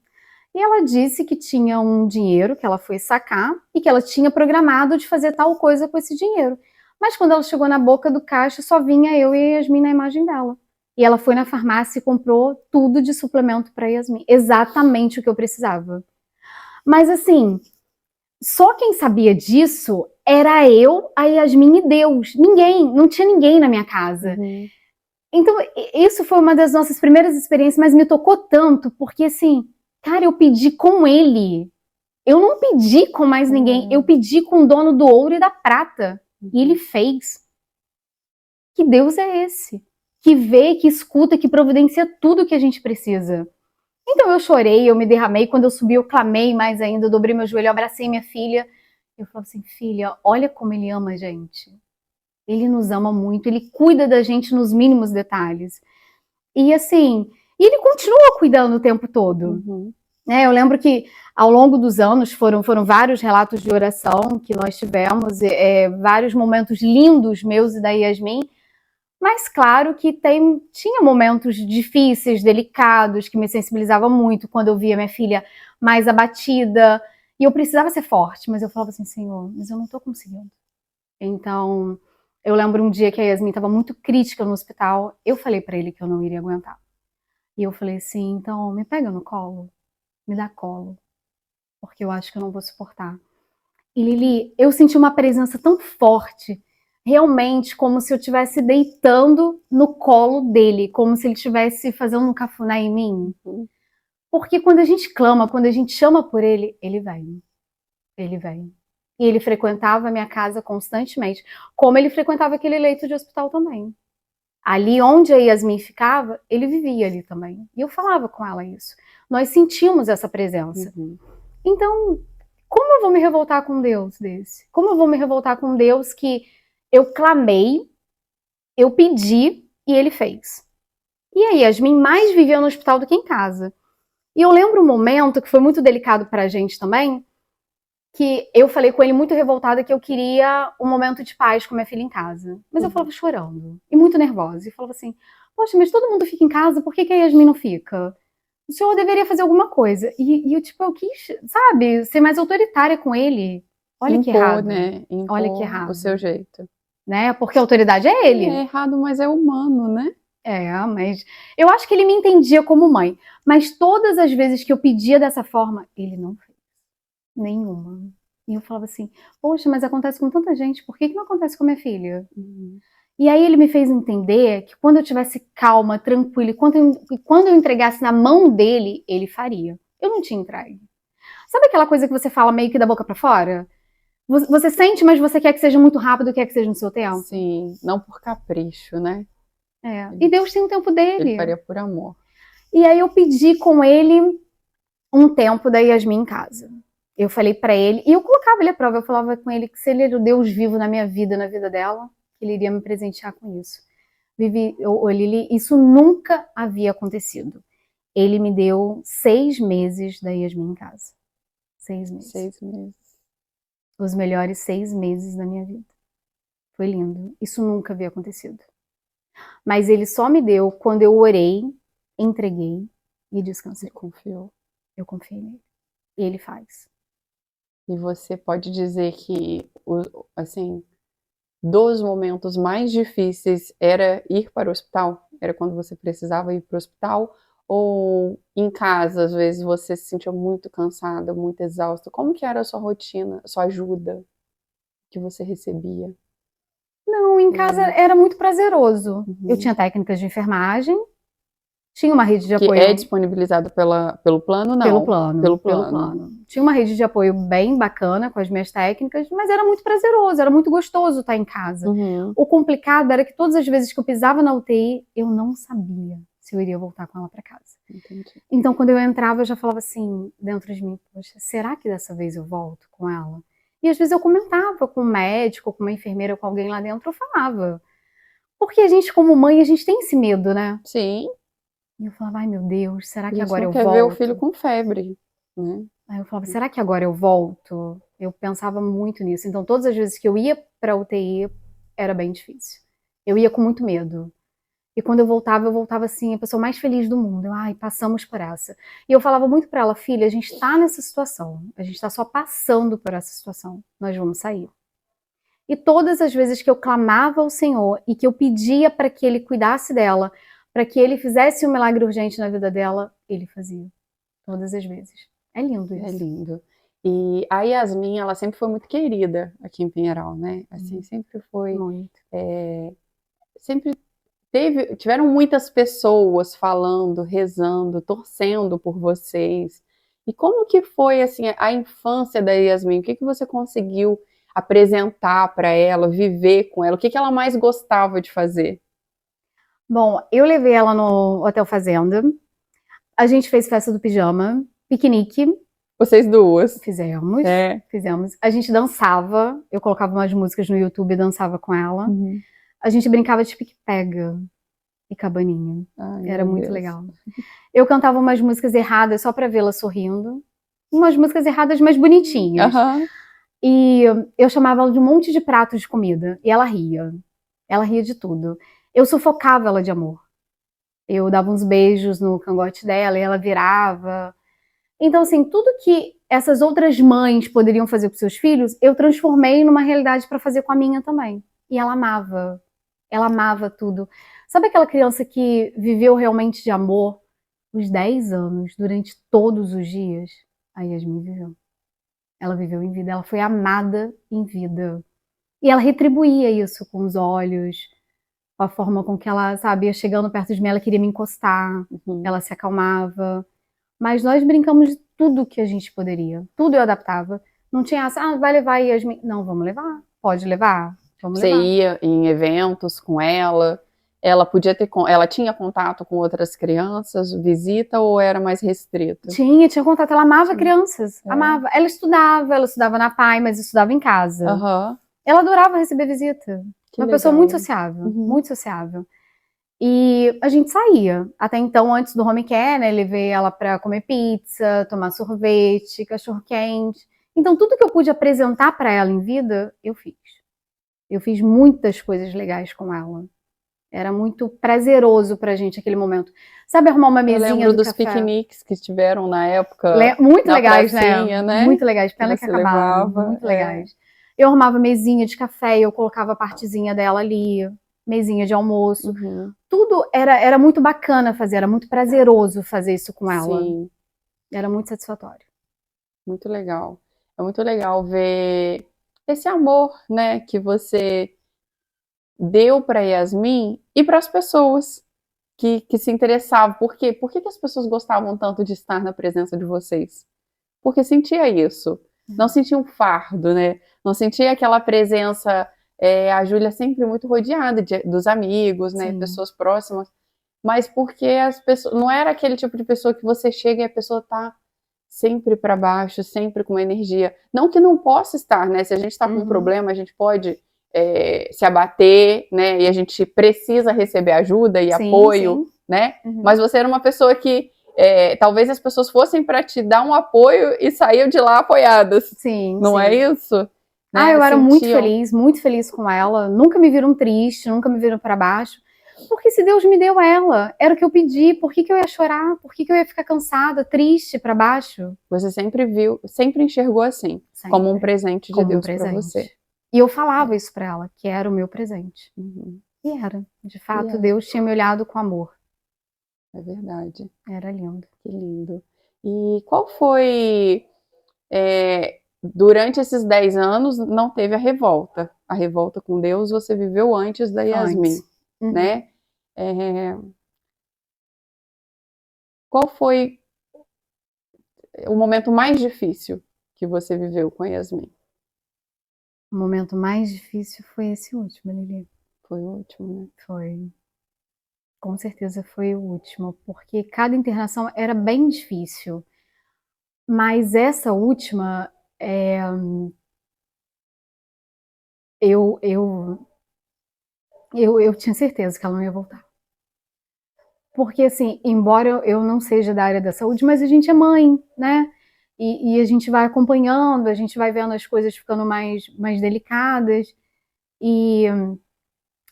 E ela disse que tinha um dinheiro que ela foi sacar e que ela tinha programado de fazer tal coisa com esse dinheiro. Mas quando ela chegou na boca do caixa, só vinha eu e a Yasmin na imagem dela. E ela foi na farmácia e comprou tudo de suplemento para Yasmin. Exatamente o que eu precisava. Mas assim, só quem sabia disso era eu, a Yasmin e Deus. Ninguém, não tinha ninguém na minha casa. Então, isso foi uma das nossas primeiras experiências, mas me tocou tanto, porque assim, cara, eu pedi com ele. Eu não pedi com mais ninguém, eu pedi com o dono do ouro e da prata. E ele fez. Que Deus é esse? Que vê, que escuta, que providencia tudo que a gente precisa. Então eu chorei, eu me derramei, quando eu subi eu clamei mais ainda, eu dobrei meu joelho, eu abracei minha filha. Eu falei assim, filha, olha como ele ama a gente. Ele nos ama muito, ele cuida da gente nos mínimos detalhes. E assim, ele continua cuidando o tempo todo. Eu lembro que ao longo dos anos foram vários relatos de oração que nós tivemos, vários momentos lindos meus e da Yasmin, mas claro que tinha momentos difíceis, delicados, que me sensibilizavam muito, quando eu via minha filha mais abatida, e eu precisava ser forte, mas eu falava assim, Senhor, mas eu não tô conseguindo. Então, eu lembro um dia que a Yasmin estava muito crítica no hospital, eu falei para ele que eu não iria aguentar. E eu falei assim, então, me pega no colo, me dá colo, porque eu acho que eu não vou suportar. E Lili, eu senti uma presença tão forte, realmente como se eu estivesse deitando no colo dele, como se ele estivesse fazendo um cafuné em mim. Porque quando a gente clama, quando a gente chama por ele, ele vem. Ele vem. E ele frequentava a minha casa constantemente, como ele frequentava aquele leito de hospital também. Ali onde a Yasmin ficava, ele vivia ali também. E eu falava com ela isso. Nós sentimos essa presença. Então, como eu vou me revoltar com Deus desse? Como eu vou me revoltar com Deus que eu clamei, eu pedi e ele fez? E a Yasmin mais vivia no hospital do que em casa. E eu lembro um momento que foi muito delicado pra gente também, que eu falei com ele muito revoltada que eu queria um momento de paz com minha filha em casa. Mas eu falava chorando e muito nervosa. E falava assim, poxa, mas todo mundo fica em casa, por que a Yasmin não fica? O senhor deveria fazer alguma coisa. E eu, tipo, eu quis, sabe, ser mais autoritária com ele. Olha que errado. Né? Impor olha que errado. O seu jeito. Né? Porque a autoridade é ele. É errado, mas é humano, né? Mas eu acho que ele me entendia como mãe. Mas todas as vezes que eu pedia dessa forma, ele não fez. Nenhuma. E eu falava assim, poxa, mas acontece com tanta gente, por que não acontece com a minha filha? E aí ele me fez entender que quando eu tivesse calma, tranquila, e quando eu entregasse na mão dele, ele faria. Eu não tinha entregue. Sabe aquela coisa que você fala meio que da boca pra fora? Você sente, mas você quer que seja muito rápido, quer que seja no seu tempo? Sim, não por capricho, né? E Deus tem um tempo dele. Ele faria por amor. E aí eu pedi com ele um tempo da Yasmin em casa. Eu falei pra ele, e eu colocava ele à prova, eu falava com ele que se ele era o Deus vivo na minha vida, na vida dela, ele iria me presentear com isso. Lili, isso nunca havia acontecido. Ele me deu 6 meses da Yasmin em casa. 6 meses. 6 meses. Os melhores 6 meses da minha vida. Foi lindo. Isso nunca havia acontecido. Mas ele só me deu quando eu orei, entreguei e descansei. Confiou. Eu confiei nele. E ele faz. E você pode dizer que, assim, dos momentos mais difíceis era ir para o hospital? Era quando você precisava ir para o hospital? Ou em casa, às vezes, você se sentia muito cansada, muito exausta? Como que era a sua rotina, a sua ajuda que você recebia? Não, em casa era muito prazeroso. Eu tinha técnicas de enfermagem, Tinha uma rede de Que apoio. é disponibilizado pelo plano, não? Pelo plano. Pelo Pelo plano. plano. Tinha uma rede de apoio bem bacana com as minhas técnicas, mas era muito prazeroso, era muito gostoso estar em casa. Uhum. O complicado era que todas as vezes que eu pisava na UTI, eu não sabia se eu iria voltar com ela para casa. Entendi. Então, quando eu entrava, eu já falava assim, dentro de mim, poxa, será que dessa vez eu volto com ela? E às vezes eu comentava com um médico, com uma enfermeira, com alguém lá dentro, eu falava. Porque a gente, como mãe, a gente tem esse medo, né? Sim. E eu falava, ai meu Deus, será A que gente agora não eu quer volto? ver o filho com febre, né? Aí eu falava, será que agora eu volto? Eu pensava muito nisso. Então, todas as vezes que eu ia pra UTI, era bem difícil. Eu ia com muito medo. E quando eu voltava assim, a pessoa mais feliz do mundo. Eu, ai, passamos por essa. E eu falava muito pra ela, filha, a gente tá nessa situação. A gente tá só passando por essa situação. Nós vamos sair. E todas as vezes que eu clamava ao Senhor e que eu pedia para que Ele cuidasse dela, para que Ele fizesse um milagre urgente na vida dela, Ele fazia. Todas as vezes. É lindo isso. É lindo. E a Yasmin, ela sempre foi muito querida aqui em Pinheiral, né? Assim, sempre foi. Muito. Sempre tiveram muitas pessoas falando, rezando, torcendo por vocês. E como que foi assim a infância da Yasmin? O que que você conseguiu apresentar para ela, viver com ela? O que que ela mais gostava de fazer? Bom, eu levei ela no Hotel Fazenda. A gente fez festa do pijama, piquenique, Vocês duas. fizemos. É. Fizemos. A gente dançava, eu colocava umas músicas no YouTube e dançava com ela. Uhum. A gente brincava de pique-pega e cabaninha. Ai, Era meu muito Deus. legal. Eu cantava umas músicas erradas só pra vê-la sorrindo. Umas músicas erradas, mas bonitinhas. Aham. E eu chamava ela de um monte de pratos de comida. E ela ria. Ela ria de tudo. Eu sufocava ela de amor. Eu dava uns beijos no cangote dela e ela virava. Então, assim, tudo que essas outras mães poderiam fazer com seus filhos, eu transformei numa realidade para fazer com a minha também. E ela amava. Ela amava tudo. Sabe aquela criança que viveu realmente de amor os 10 anos, durante todos os dias? A Yasmin viveu. Ela viveu em vida. Ela foi amada em vida. E ela retribuía isso com os olhos, com a forma com que ela, sabe, ia chegando perto de mim, ela queria me encostar, Uhum. ela se acalmava. Mas nós brincamos de tudo que a gente poderia. Tudo eu adaptava. Não tinha essa, vai levar a Yasmin. Não, vamos levar. Pode levar. Vamos Você levar. ia em eventos com ela? Ela podia ter, ela tinha contato com outras crianças, visita ou era mais restrito? Tinha contato. Ela amava Sim. crianças. Amava. Ela estudava na PAI, mas estudava em casa. Aham. Ela adorava receber visita. Que Uma legal. pessoa muito sociável. Uhum. Muito sociável. E a gente saía. Até então, antes do home care, né? Levei ela pra comer pizza, tomar sorvete, cachorro-quente. Então, tudo que eu pude apresentar pra ela em vida, eu fiz. Eu fiz muitas coisas legais com ela. Era muito prazeroso pra gente aquele momento. Sabe arrumar uma Eu mesinha lembro do dos café? piqueniques que tiveram na época, Muito na legais, pracinha, né? Muito legais. Pena que você acabaram. levava, Muito legais. Eu arrumava mesinha de café e eu colocava a partezinha dela ali. Mesinha de almoço. Uhum. Tudo era muito bacana fazer. Era muito prazeroso fazer isso com ela. Sim, Era muito satisfatório. muito legal. É muito legal ver esse amor, né, que você deu para Yasmin e para as pessoas que se interessavam. Por quê? Por que que as pessoas gostavam tanto de estar na presença de vocês? Porque sentia isso. Não sentia um fardo, né? Não sentia aquela presença. A Júlia sempre muito rodeada dos amigos, né? Sim. Pessoas próximas. Mas porque as pessoas. Não era aquele tipo de pessoa que você chega e a pessoa tá sempre para baixo, sempre com uma energia. Não que não possa estar, né? Se a gente está com um problema, a gente pode se abater, né? E a gente precisa receber ajuda e apoio, né? Mas você era uma pessoa que talvez as pessoas fossem para te dar um apoio e saíam de lá apoiadas. Sim, não é isso? Né? Eu era muito feliz com ela. Nunca me viram triste, nunca me viram para baixo. Porque se Deus me deu ela, era o que eu pedi, por que eu ia chorar? Por que eu ia ficar cansada, triste, para baixo? Você sempre viu, sempre enxergou assim, como um presente de Deus para você. E eu falava isso para ela, que era o meu presente. Uhum. E era. De fato, Deus tinha me olhado com amor. É verdade. Era lindo. Que lindo. E qual foi... durante esses 10 anos, não teve a revolta. A revolta com Deus você viveu antes da Yasmin, né? Qual foi o momento mais difícil que você viveu com a Yasmin? O momento mais difícil foi esse último, Lili. Foi o último, né? Foi. Com certeza foi o último, porque cada internação era bem difícil. Mas essa última, eu tinha certeza que ela não ia voltar. Porque, assim, embora eu não seja da área da saúde, mas a gente é mãe, né? E a gente vai acompanhando, a gente vai vendo as coisas ficando mais delicadas. E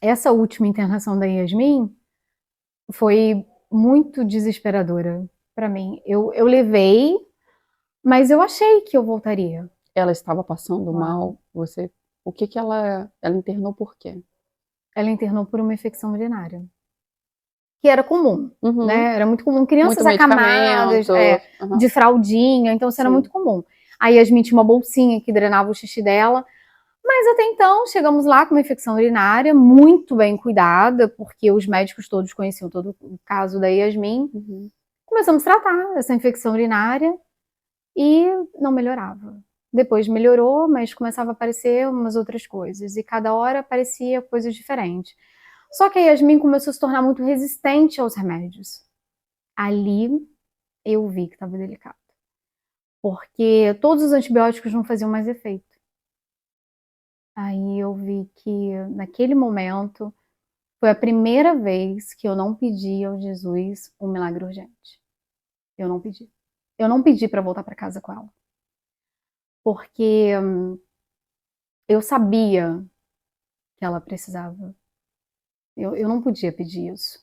essa última internação da Yasmin foi muito desesperadora para mim. Eu levei, mas eu achei que eu voltaria. Ela estava passando Uau. mal? O que ela internou por quê? Ela internou por uma infecção urinária, que era comum, Uhum. né? Era muito comum. Crianças Muito acamadas, medicamento. de fraldinha, então isso era Sim. muito comum. A Yasmin tinha uma bolsinha que drenava o xixi dela, mas até então chegamos lá com uma infecção urinária muito bem cuidada, porque os médicos todos conheciam todo o caso da Yasmin. Uhum. Começamos a tratar essa infecção urinária e não melhorava. Depois melhorou, mas começava a aparecer umas outras coisas, e cada hora aparecia coisas diferentes. Só que a Yasmin começou a se tornar muito resistente aos remédios. Ali eu vi que estava delicado. Porque todos os antibióticos não faziam mais efeito. Aí eu vi que naquele momento foi a primeira vez que eu não pedi ao Jesus um milagre urgente. Eu não pedi. Eu não pedi para voltar para casa com ela. Porque eu sabia que ela precisava. Eu não podia pedir isso.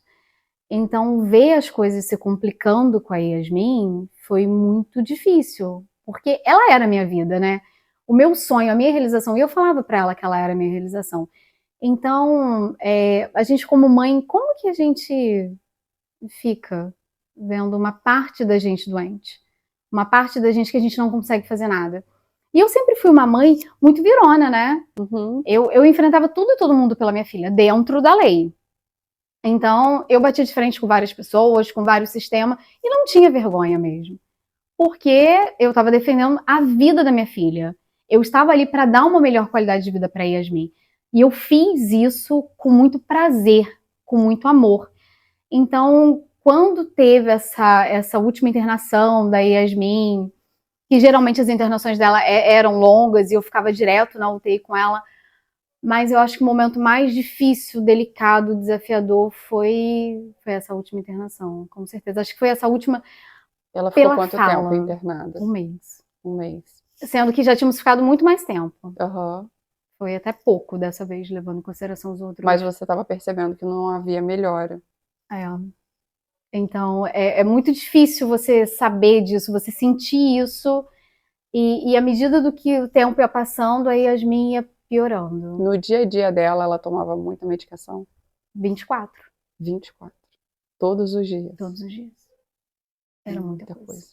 Então, ver as coisas se complicando com a Yasmin foi muito difícil, porque ela era a minha vida, né? O meu sonho, a minha realização, e eu falava para ela que ela era a minha realização. Então, a gente como mãe, como que a gente fica vendo uma parte da gente doente? Uma parte da gente que a gente não consegue fazer nada. E eu sempre fui uma mãe muito virona, né? Uhum. Eu enfrentava tudo e todo mundo pela minha filha, dentro da lei. Então, eu batia de frente com várias pessoas, com vários sistemas, e não tinha vergonha mesmo. Porque eu estava defendendo a vida da minha filha. Eu estava ali para dar uma melhor qualidade de vida para Yasmin. E eu fiz isso com muito prazer, com muito amor. Então, quando teve essa última internação da Yasmin, que geralmente as internações dela eram longas e eu ficava direto na UTI com ela, mas eu acho que o momento mais difícil, delicado, desafiador foi essa última internação, com certeza. Acho que foi essa última. Ela ficou pela quanto fala. tempo internada? 1 mês. 1 mês. Sendo que já tínhamos ficado muito mais tempo. Uhum. Foi até pouco dessa vez, levando em consideração os outros. Mas você estava percebendo que não havia melhora. Então, é muito difícil você saber disso, você sentir isso. E à medida do que o tempo ia passando, a Yasmin ia piorando. No dia a dia dela, ela tomava muita medicação? 24. 24. Todos os dias? Todos os dias. Era muita coisa.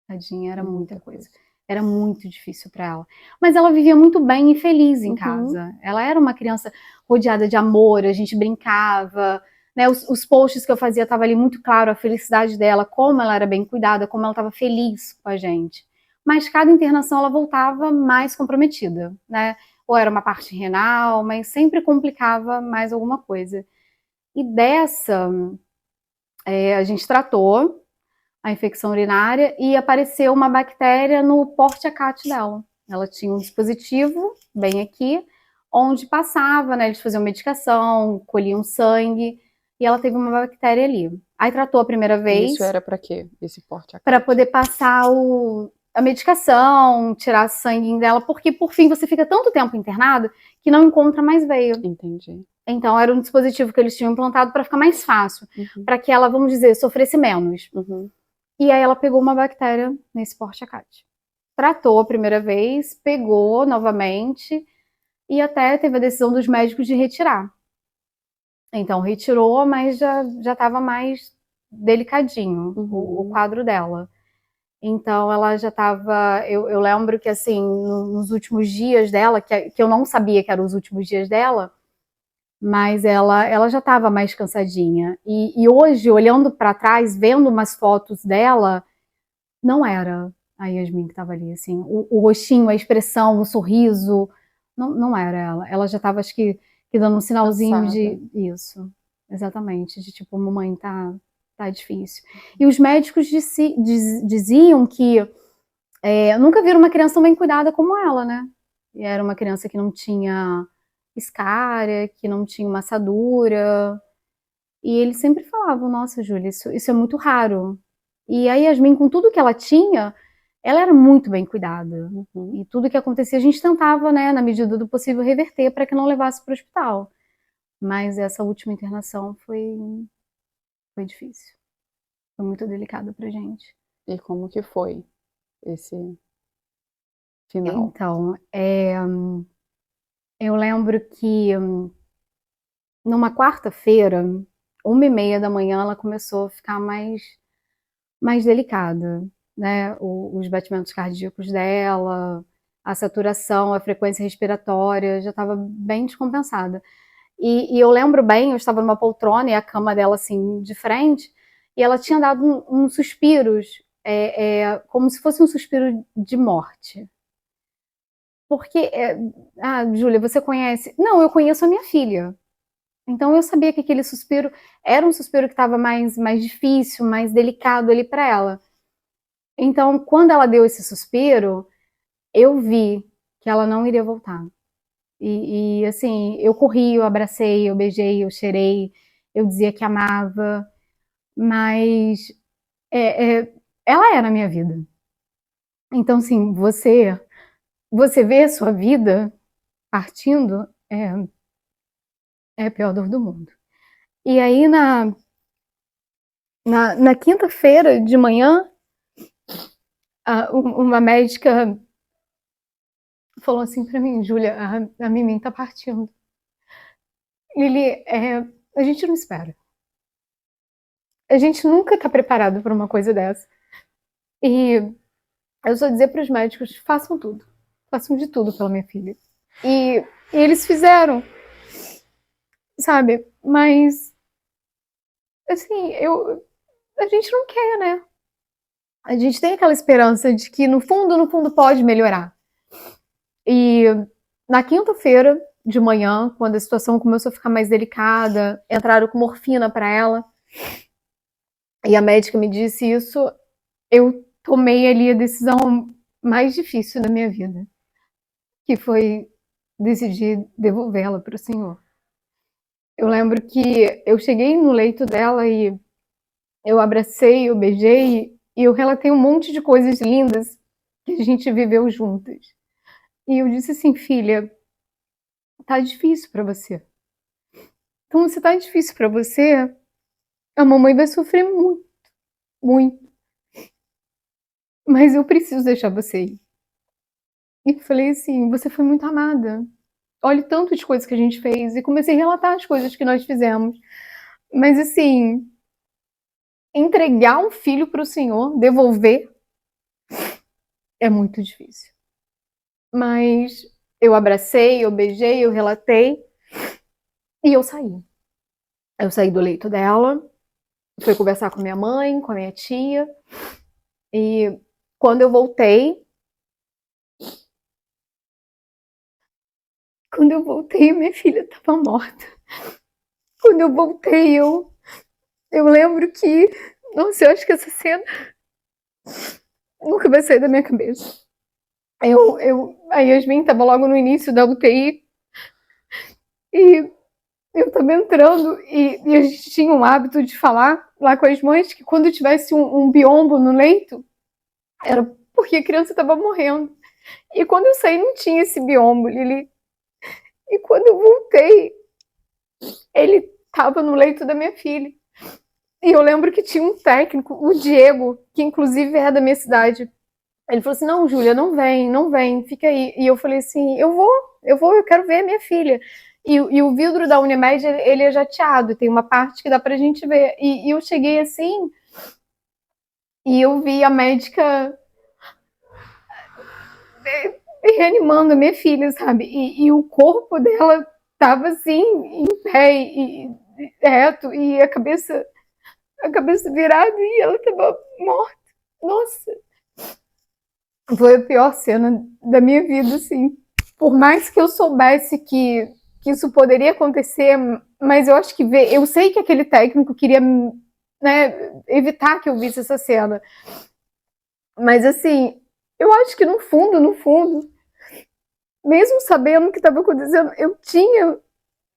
Tadinha, era muita coisa. Era muito difícil para ela. Mas ela vivia muito bem e feliz em casa. Ela era uma criança rodeada de amor, a gente brincava, né? Os posts que eu fazia estavam ali muito claro a felicidade dela, como ela era bem cuidada, como ela estava feliz com a gente. Mas cada internação ela voltava mais comprometida, né? Ou era uma parte renal, mas sempre complicava mais alguma coisa. E dessa, a gente tratou a infecção urinária e apareceu uma bactéria no porte-a-cate dela. Ela tinha um dispositivo bem aqui, onde passava, né? Eles faziam medicação, colhiam sangue, e ela teve uma bactéria ali. Aí tratou a primeira vez. Isso era para quê? Esse porte-a-cate? Para poder passar a medicação, tirar sangue dela, porque por fim você fica tanto tempo internado que não encontra mais veia. Entendi. Então era um dispositivo que eles tinham implantado para ficar mais fácil, para que ela, vamos dizer, sofresse menos. E aí ela pegou uma bactéria nesse porte-a-cate. Tratou a primeira vez, pegou novamente e até teve a decisão dos médicos de retirar. Então retirou, mas já estava mais delicadinho o quadro dela. Então ela já estava. Eu lembro que assim, nos últimos dias dela, que eu não sabia que eram os últimos dias dela, mas ela já estava mais cansadinha. E hoje, olhando para trás, vendo umas fotos dela, não era a Yasmin que estava ali, assim, o rostinho, a expressão, o sorriso, não era ela. Ela já estava, acho que dando um sinalzinho Cansada. de isso, exatamente, de tipo, mamãe, tá difícil. E os médicos diziam que nunca viram uma criança tão bem cuidada como ela, né? E era uma criança que não tinha escária, que não tinha uma assadura. E eles sempre falavam, nossa, Júlia, isso é muito raro. E a Yasmin, com tudo que ela tinha, ela era muito bem cuidada. Uhum. E tudo que acontecia, a gente tentava, né, na medida do possível, reverter para que não levasse para o hospital. Mas essa última internação foi difícil. Foi muito delicada pra gente. E como que foi esse final? Então, eu lembro que numa quarta-feira, 1h30 da manhã, ela começou a ficar mais delicada, né? Os batimentos cardíacos dela, a saturação, a frequência respiratória já estava bem descompensada. E eu lembro bem, eu estava numa poltrona e a cama dela assim de frente, e ela tinha dado uns suspiros, como se fosse um suspiro de morte. Porque, Júlia, você conhece? Não, eu conheço a minha filha. Então eu sabia que aquele suspiro era um suspiro que estava mais difícil, mais delicado ali para ela. Então, quando ela deu esse suspiro, eu vi que ela não iria voltar. E assim, eu corri, eu abracei, eu beijei, eu cheirei, eu dizia que amava, mas ela era a minha vida. Então, assim, você vê a sua vida partindo é a pior dor do mundo. E aí, na quinta-feira de manhã, uma médica falou assim para mim, Júlia, a Mimi tá partindo. Lili, a gente não espera. A gente nunca tá preparado para uma coisa dessa. E eu só dizer para os médicos, façam tudo. Façam de tudo pela minha filha. E eles fizeram, sabe? Mas, assim, a gente não quer, né? A gente tem aquela esperança de que no fundo pode melhorar. E na quinta-feira de manhã, quando a situação começou a ficar mais delicada, entraram com morfina para ela. E a médica me disse isso, eu tomei ali a decisão mais difícil da minha vida, que foi decidir devolvê-la para o Senhor. Eu lembro que eu cheguei no leito dela e eu abracei, eu beijei e eu relatei um monte de coisas lindas que a gente viveu juntas. E eu disse assim, filha, tá difícil para você. Então, se tá difícil para você, a mamãe vai sofrer muito, muito. Mas eu preciso deixar você ir. E falei assim, você foi muito amada. Olha o tanto de coisas que a gente fez. E comecei a relatar as coisas que nós fizemos. Mas assim, entregar um filho para o Senhor, devolver, é muito difícil. Mas eu abracei, eu beijei, eu relatei e eu saí. Eu saí do leito dela, fui conversar com minha mãe, com a minha tia. E quando eu voltei, minha filha estava morta. Quando eu voltei, eu lembro que, nossa, eu acho que essa cena nunca vai sair da minha cabeça. A Yasmin estava logo no início da UTI e eu estava entrando e a gente tinha um hábito de falar lá com as mães que quando tivesse um biombo no leito, era porque a criança estava morrendo. E quando eu saí não tinha esse biombo, Lili. E quando eu voltei, ele estava no leito da minha filha. E eu lembro que tinha um técnico, o Diego, que inclusive é da minha cidade. Ele falou assim, não, Júlia, não vem, fica aí. E eu falei assim, eu vou, eu quero ver a minha filha. E o vidro da Unimed, ele é jateado, tem uma parte que dá pra gente ver. E eu cheguei assim, e eu vi a médica reanimando a minha filha, sabe? E o corpo dela tava assim, em pé e reto, e a cabeça virada, e ela tava morta. Nossa, foi a pior cena da minha vida, assim. Por mais que eu soubesse que isso poderia acontecer, mas eu acho que eu sei que aquele técnico queria, né, evitar que eu visse essa cena. Mas assim, eu acho que no fundo, no fundo, mesmo sabendo o que estava acontecendo, eu tinha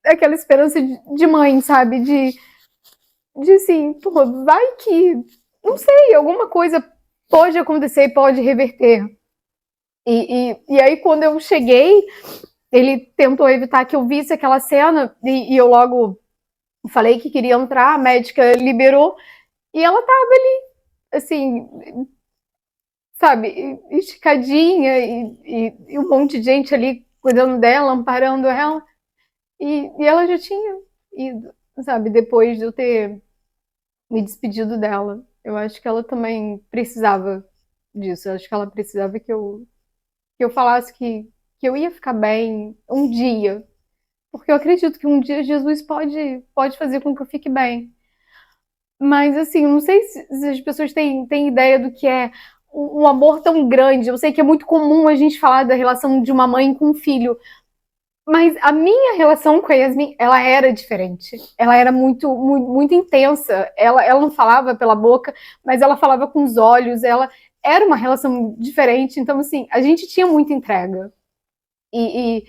aquela esperança de mãe, sabe? De assim, pô, vai que, não sei, alguma coisa pode acontecer e pode reverter. E aí, quando eu cheguei, ele tentou evitar que eu visse aquela cena e eu logo falei que queria entrar, a médica liberou e ela tava ali, assim, sabe, esticadinha e um monte de gente ali cuidando dela, amparando ela. E ela já tinha ido, sabe, depois de eu ter me despedido dela. Eu acho que ela também precisava disso. Eu acho que ela precisava que eu falasse que eu ia ficar bem um dia. Porque eu acredito que um dia Jesus pode fazer com que eu fique bem. Mas, assim, não sei se as pessoas têm ideia do que é um amor tão grande. Eu sei que é muito comum a gente falar da relação de uma mãe com um filho. Mas a minha relação com a Yasmin, ela era diferente. Ela era muito, muito, muito intensa. Ela não falava pela boca, mas ela falava com os olhos. Ela era uma relação diferente. Então, assim, a gente tinha muita entrega. E,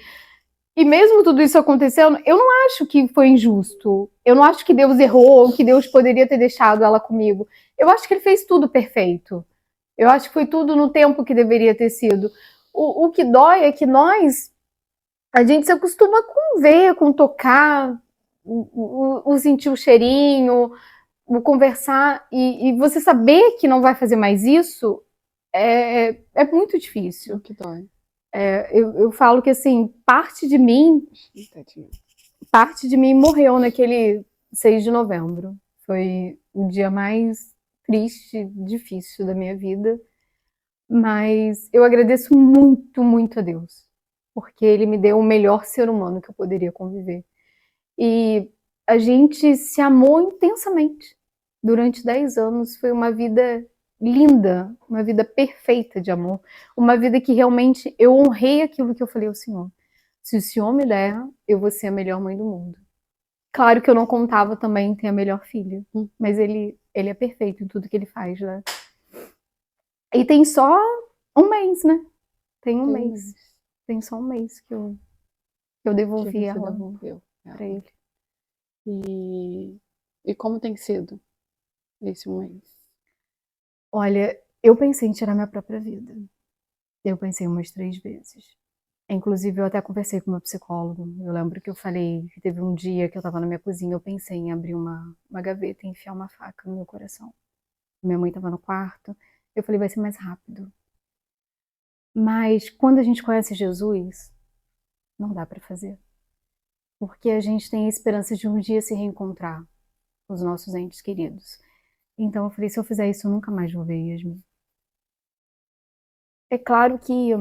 e mesmo tudo isso acontecendo, eu não acho que foi injusto. Eu não acho que Deus errou ou que Deus poderia ter deixado ela comigo. Eu acho que ele fez tudo perfeito. Eu acho que foi tudo no tempo que deveria ter sido. O que dói é que a gente se acostuma com ver, com tocar, o sentir o cheirinho, o conversar, e você saber que não vai fazer mais isso é muito difícil. O que dói. Eu falo que assim, parte de mim morreu naquele 6 de novembro. Foi o dia mais triste, difícil da minha vida. Mas eu agradeço muito, muito a Deus, porque Ele me deu o melhor ser humano que eu poderia conviver. E a gente se amou intensamente. Durante 10 anos foi uma vida linda, uma vida perfeita de amor, uma vida que realmente eu honrei aquilo que eu falei ao Senhor. Se o Senhor me der, eu vou ser a melhor mãe do mundo. Claro que eu não contava também em ter a melhor filha, mas ele é perfeito em tudo que ele faz, né? E tem só um mês, né? Tem um mês. Tem só um mês que eu devolvi Que você ela devolveu pra ela. ele. E como tem sido esse mês? Olha, eu pensei em tirar minha própria vida. Eu pensei umas 3 vezes. Inclusive, eu até conversei com meu psicólogo. Eu lembro que eu falei que teve um dia que eu estava na minha cozinha, eu pensei em abrir uma gaveta e enfiar uma faca no meu coração. Minha mãe estava no quarto. Eu falei, vai ser mais rápido. Mas quando a gente conhece Jesus, não dá para fazer. Porque a gente tem a esperança de um dia se reencontrar com os nossos entes queridos. Então eu falei, se eu fizer isso, eu nunca mais vou ver Yasmin. É claro que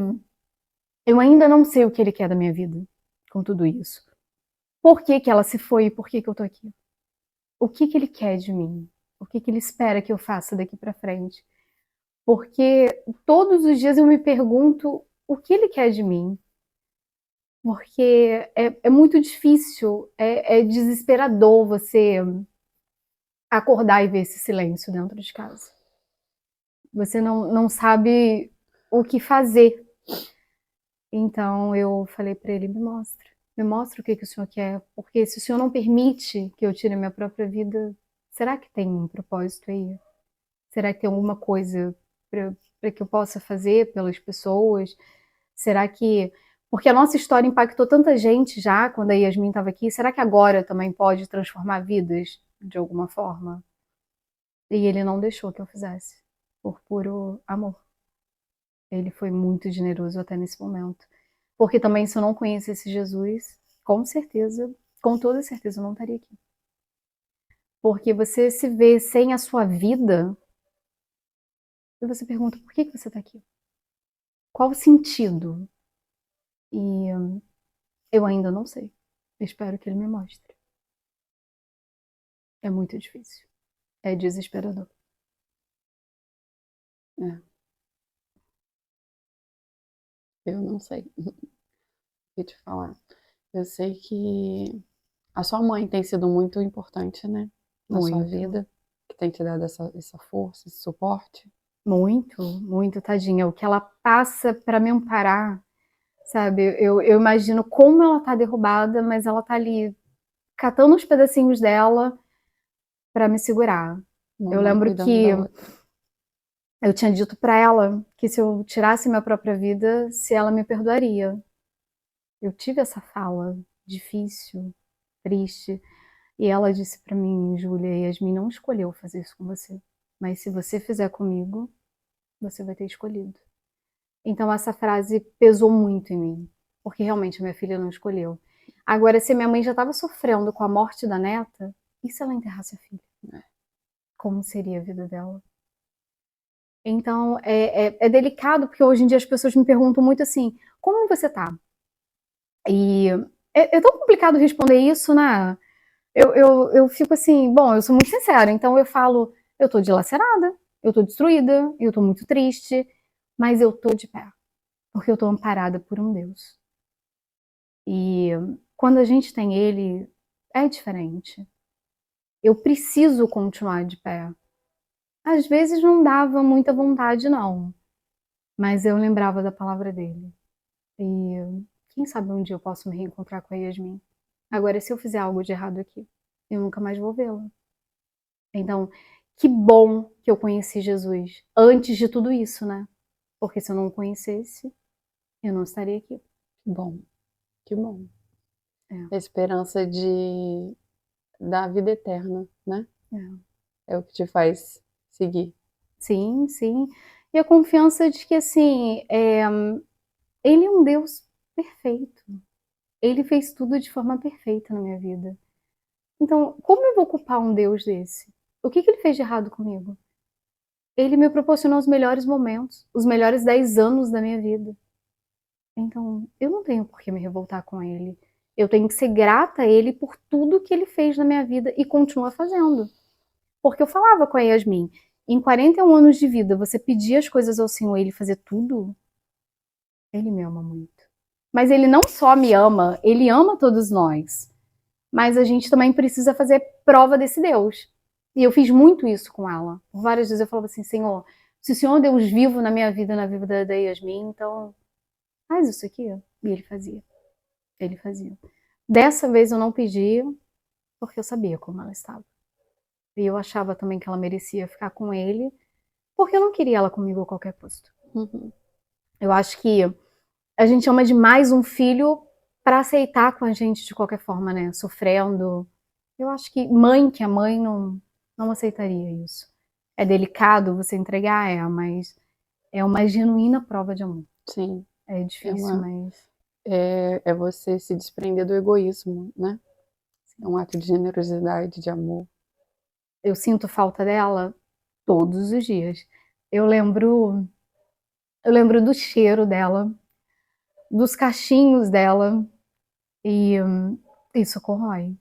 eu ainda não sei o que ele quer da minha vida com tudo isso. Por que que ela se foi e por que que eu tô aqui? O que que ele quer de mim? O que que ele espera que eu faça daqui pra frente? Porque todos os dias eu me pergunto o que ele quer de mim. Porque é muito difícil, é desesperador você acordar e ver esse silêncio dentro de casa. Você não sabe o que fazer. Então eu falei para ele: me mostra o que que o senhor quer, porque se o senhor não permite que eu tire a minha própria vida, será que tem um propósito aí? Será que tem alguma coisa para que eu possa fazer pelas pessoas? Será que. Porque a nossa história impactou tanta gente já quando a Yasmin estava aqui, será que agora também pode transformar vidas de alguma forma? E ele não deixou que eu fizesse, por puro amor. Ele foi muito generoso até nesse momento. Porque também, se eu não conhecesse Jesus, com certeza, com toda certeza, eu não estaria aqui. Porque você se vê sem a sua vida e você pergunta: por que você está aqui? Qual o sentido? E eu ainda não sei. Espero que ele me mostre. É muito difícil. É desesperador. Eu não sei o que te falar. Eu sei que a sua mãe tem sido muito importante, né? Na sua Muito. vida, que tem te dado essa força, esse suporte. Muito, muito, tadinha. O que ela passa pra me amparar, sabe? Eu imagino como ela tá derrubada, mas ela tá ali catando os pedacinhos dela pra me segurar. Eu Uma lembro cuidando que da outra. eu tinha dito pra ela que se eu tirasse minha própria vida, se ela me perdoaria. Eu tive essa fala difícil, triste, e ela disse pra mim: Júlia, Yasmin não escolheu fazer isso com você, mas se você fizer comigo, você vai ter escolhido. Então essa frase pesou muito em mim, porque realmente a minha filha não escolheu. Agora, se minha mãe já estava sofrendo com a morte da neta, e se ela enterrasse a filha? Como seria a vida dela? Então é delicado, porque hoje em dia as pessoas me perguntam muito assim: como você tá? E é tão complicado responder isso, né? Eu fico assim, bom, eu sou muito sincera, então eu falo: eu tô dilacerada, eu tô destruída, eu tô muito triste, mas eu tô de pé, porque eu tô amparada por um Deus. E quando a gente tem ele, é diferente. Eu preciso continuar de pé. Às vezes não dava muita vontade, não, mas eu lembrava da palavra dele. E quem sabe um dia eu posso me reencontrar com a Yasmin. Agora, se eu fizer algo de errado aqui, eu nunca mais vou vê-la. Então, que bom que eu conheci Jesus antes de tudo isso, né? Porque se eu não o conhecesse, eu não estaria aqui. Que bom, que bom. É, A esperança da vida eterna, né? é. É o que te faz seguir. Sim, sim. E a confiança de que, assim, ele é um Deus perfeito. Ele fez tudo de forma perfeita na minha vida. Então, como eu vou culpar um Deus desse? O que ele fez de errado comigo? Ele me proporcionou os melhores momentos, os melhores 10 anos da minha vida. Então, eu não tenho por que me revoltar com ele. Eu tenho que ser grata a ele por tudo que ele fez na minha vida e continua fazendo. Porque eu falava com a Yasmin, em 41 anos de vida, você pedir as coisas ao Senhor e ele fazer tudo? Ele me ama muito. Mas ele não só me ama, ele ama todos nós. Mas a gente também precisa fazer prova desse Deus. E eu fiz muito isso com ela. Por várias vezes eu falava assim: Senhor, se o Senhor é Deus vivo na minha vida, na vida da Yasmin, então faz isso aqui. E ele fazia. Ele fazia. Dessa vez eu não pedi, porque eu sabia como ela estava. E eu achava também que ela merecia ficar com ele, porque eu não queria ela comigo a qualquer custo. Uhum. Eu acho que a gente ama demais um filho para aceitar com a gente de qualquer forma, né? Sofrendo. Eu acho que é mãe não aceitaria isso. É delicado você entregar, mas é uma genuína prova de amor. Sim, É é difícil, mas é você se desprender do egoísmo, né? É um ato de generosidade, de amor. eu sinto falta dela todos os dias. Eu lembro, eu lembro do cheiro dela, dos cachinhos dela, e isso corrói.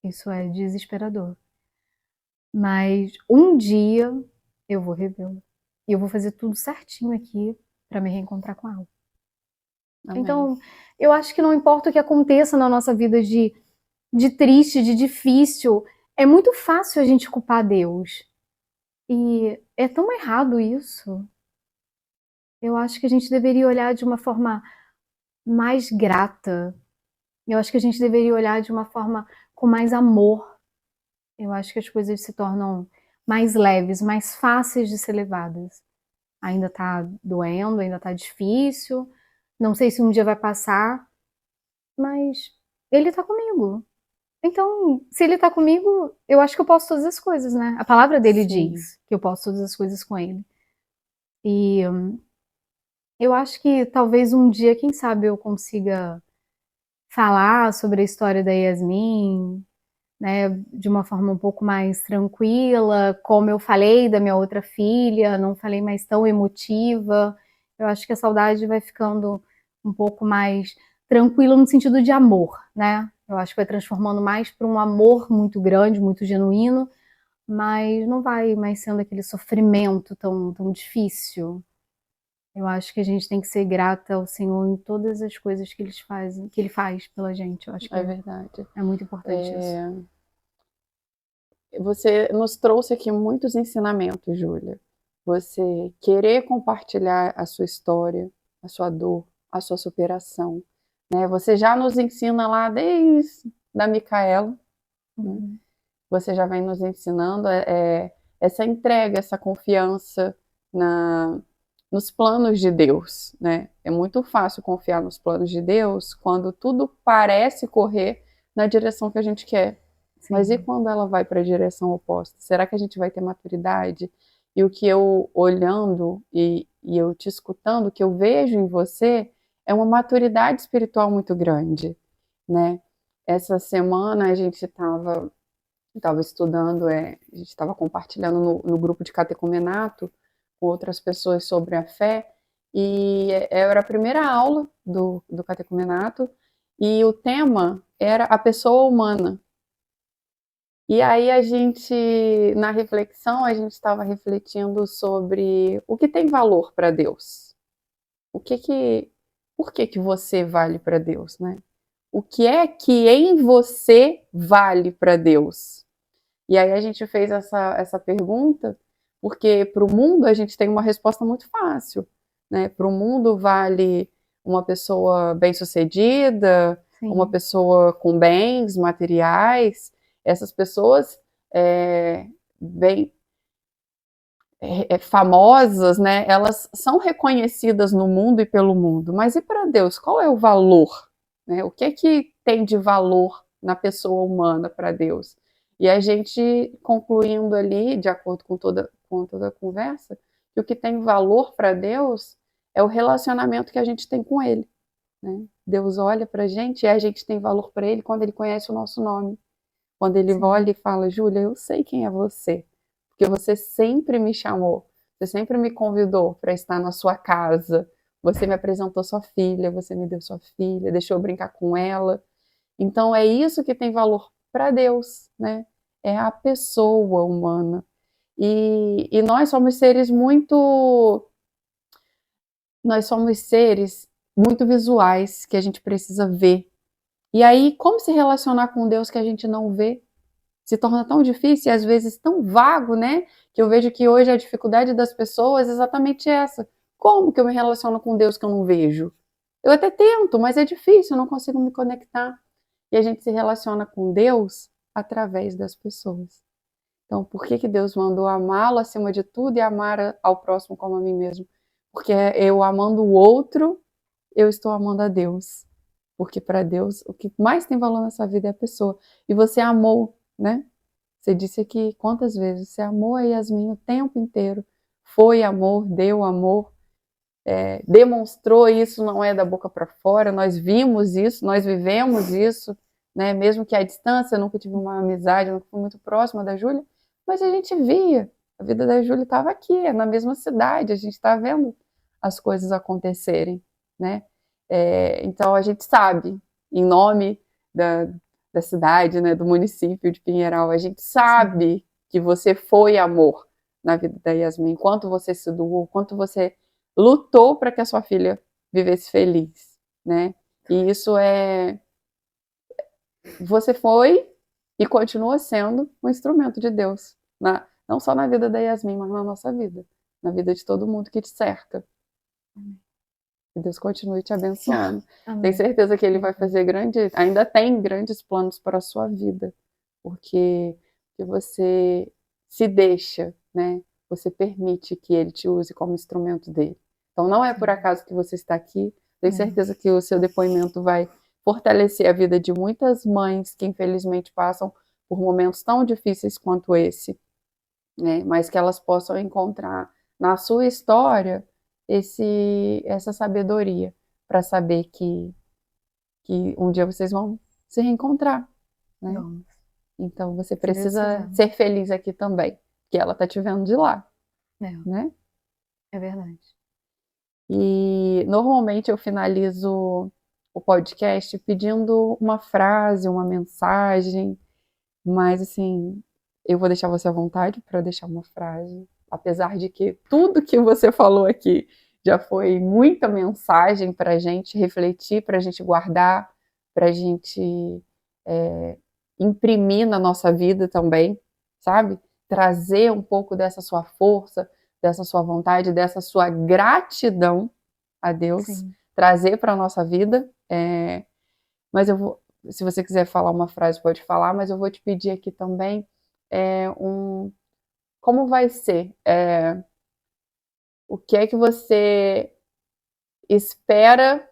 Isso é desesperador. Mas um dia eu vou revê-la. E eu vou fazer tudo certinho aqui para me reencontrar com ela. Amém. Então, eu acho que não importa o que aconteça na nossa vida de triste, de difícil, é muito fácil a gente culpar Deus. E é tão errado isso. Eu acho que a gente deveria olhar de uma forma mais grata. Eu acho que a gente deveria olhar de uma forma com mais amor. Eu acho que as coisas se tornam mais leves, mais fáceis de ser levadas. Ainda tá doendo, ainda tá difícil. Não sei se um dia vai passar, mas ele tá comigo. Então, se ele tá comigo, eu acho que eu posso todas as coisas, né? A palavra dele Sim. diz que eu posso todas as coisas com ele. E eu acho que talvez um dia, quem sabe, eu consiga falar sobre a história da Yasmin, né, de uma forma um pouco mais tranquila, como eu falei da minha outra filha, não falei mais tão emotiva. Eu acho que a saudade vai ficando um pouco mais tranquila no sentido de amor, né? Eu acho que vai transformando mais para um amor muito grande, muito genuíno, mas não vai mais sendo aquele sofrimento tão difícil. Eu acho que a gente tem que ser grata ao Senhor em todas as coisas que Ele faz pela gente. Eu acho que É verdade. é muito importante isso. Você nos trouxe aqui muitos ensinamentos, Júlia. Você querer compartilhar a sua história, a sua dor, a sua superação, né? Você já nos ensina lá desde da Micaela, né? Você já vem nos ensinando essa entrega, essa confiança nos planos de Deus, né? É muito fácil confiar nos planos de Deus quando tudo parece correr na direção que a gente quer. Sim. Mas e quando ela vai para a direção oposta? Será que a gente vai ter maturidade? E o que eu olhando e eu te escutando, o que eu vejo em você é uma maturidade espiritual muito grande, né? Essa semana a gente estava estudando, a gente estava compartilhando no grupo de catecumenato com outras pessoas sobre a fé, e era a primeira aula do catecumenato, e o tema era a pessoa humana. E aí a gente, na reflexão, a gente estava refletindo sobre o que tem valor para Deus. Por que você vale para Deus, né? O que é que em você vale para Deus? E aí a gente fez essa pergunta, porque para o mundo a gente tem uma resposta muito fácil, né? Para o mundo vale uma pessoa bem-sucedida, uma pessoa com bens materiais. Essas pessoas bem famosas, né? Elas são reconhecidas no mundo e pelo mundo. Mas e para Deus, qual é o valor? Né? O que é que tem de valor na pessoa humana para Deus? E a gente concluindo ali, de acordo com toda a conversa, que o que tem valor para Deus é o relacionamento que a gente tem com Ele. Né? Deus olha para a gente e a gente tem valor para Ele quando Ele conhece o nosso nome. Quando Ele olha e fala, Júlia, eu sei quem é você, porque você sempre me chamou, você sempre me convidou para estar na sua casa, você me apresentou sua filha, você me deu sua filha, deixou eu brincar com ela. Então é isso que tem valor para Deus, né? É a pessoa humana. E nós somos seres muito visuais que a gente precisa ver. E aí, como se relacionar com Deus que a gente não vê? Se torna tão difícil e às vezes tão vago, né? Que eu vejo que hoje a dificuldade das pessoas é exatamente essa. Como que eu me relaciono com Deus que eu não vejo? Eu até tento, mas é difícil, eu não consigo me conectar. E a gente se relaciona com Deus através das pessoas. Então, por que Deus mandou amá-lo acima de tudo e amar ao próximo como a mim mesmo? Porque eu amando o outro, eu estou amando a Deus. Porque para Deus, o que mais tem valor nessa vida é a pessoa. E você amou, né? Você disse aqui quantas vezes você amou a Yasmin o tempo inteiro. Foi amor, deu amor, demonstrou isso, não é da boca para fora. Nós vimos isso, nós vivemos isso, né? Mesmo que à distância, eu nunca tive uma amizade, eu nunca fui muito próxima da Júlia, mas a gente via. A vida da Júlia estava aqui, na mesma cidade, a gente está vendo as coisas acontecerem, né? Então a gente sabe, em nome da cidade, né, do município de Pinheiral, a gente sabe que você foi amor na vida da Yasmin, quanto você se doou, quanto você lutou para que a sua filha vivesse feliz, né? E isso você foi e continua sendo um instrumento de Deus, não só na vida da Yasmin, mas na nossa vida, na vida de todo mundo que te cerca. Que Deus continue te abençoando. Tenho certeza que Ele vai fazer ainda tem grandes planos para a sua vida, porque você se deixa, né? Você permite que Ele te use como instrumento dele. Então não é por acaso que você está aqui. Tenho certeza que o seu depoimento vai fortalecer a vida de muitas mães que infelizmente passam por momentos tão difíceis quanto esse, né? Mas que elas possam encontrar na sua história essa sabedoria para saber que um dia vocês vão se reencontrar, né? Então você precisa ser feliz aqui também, que ela tá te vendo de lá, né? É verdade. E normalmente eu finalizo o podcast pedindo uma frase, uma mensagem, mas assim, eu vou deixar você à vontade para deixar uma frase, apesar de que tudo que você falou aqui já foi muita mensagem para a gente refletir, para a gente guardar, para a gente imprimir na nossa vida também, sabe? Trazer um pouco dessa sua força, dessa sua vontade, dessa sua gratidão a Deus, Sim. trazer para a nossa vida. Mas eu vou, se você quiser falar uma frase, pode falar, mas eu vou te pedir aqui também como vai ser? O que é que você espera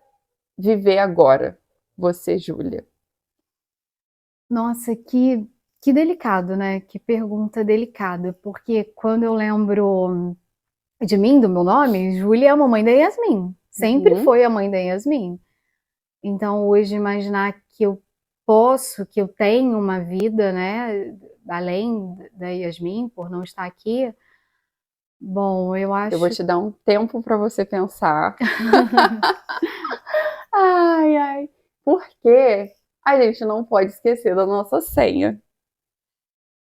viver agora? Você, Júlia. Nossa, que delicado, né? Que pergunta delicada, porque quando eu lembro de mim, do meu nome, Júlia é a mamãe da Yasmin. Sempre foi a mãe da Yasmin. Então, hoje, imaginar que eu que eu tenho uma vida, né, além da Yasmin, por não estar aqui, bom, eu acho... Eu vou te dar um tempo para você pensar. Ai, ai. Porque a gente não pode esquecer da nossa senha.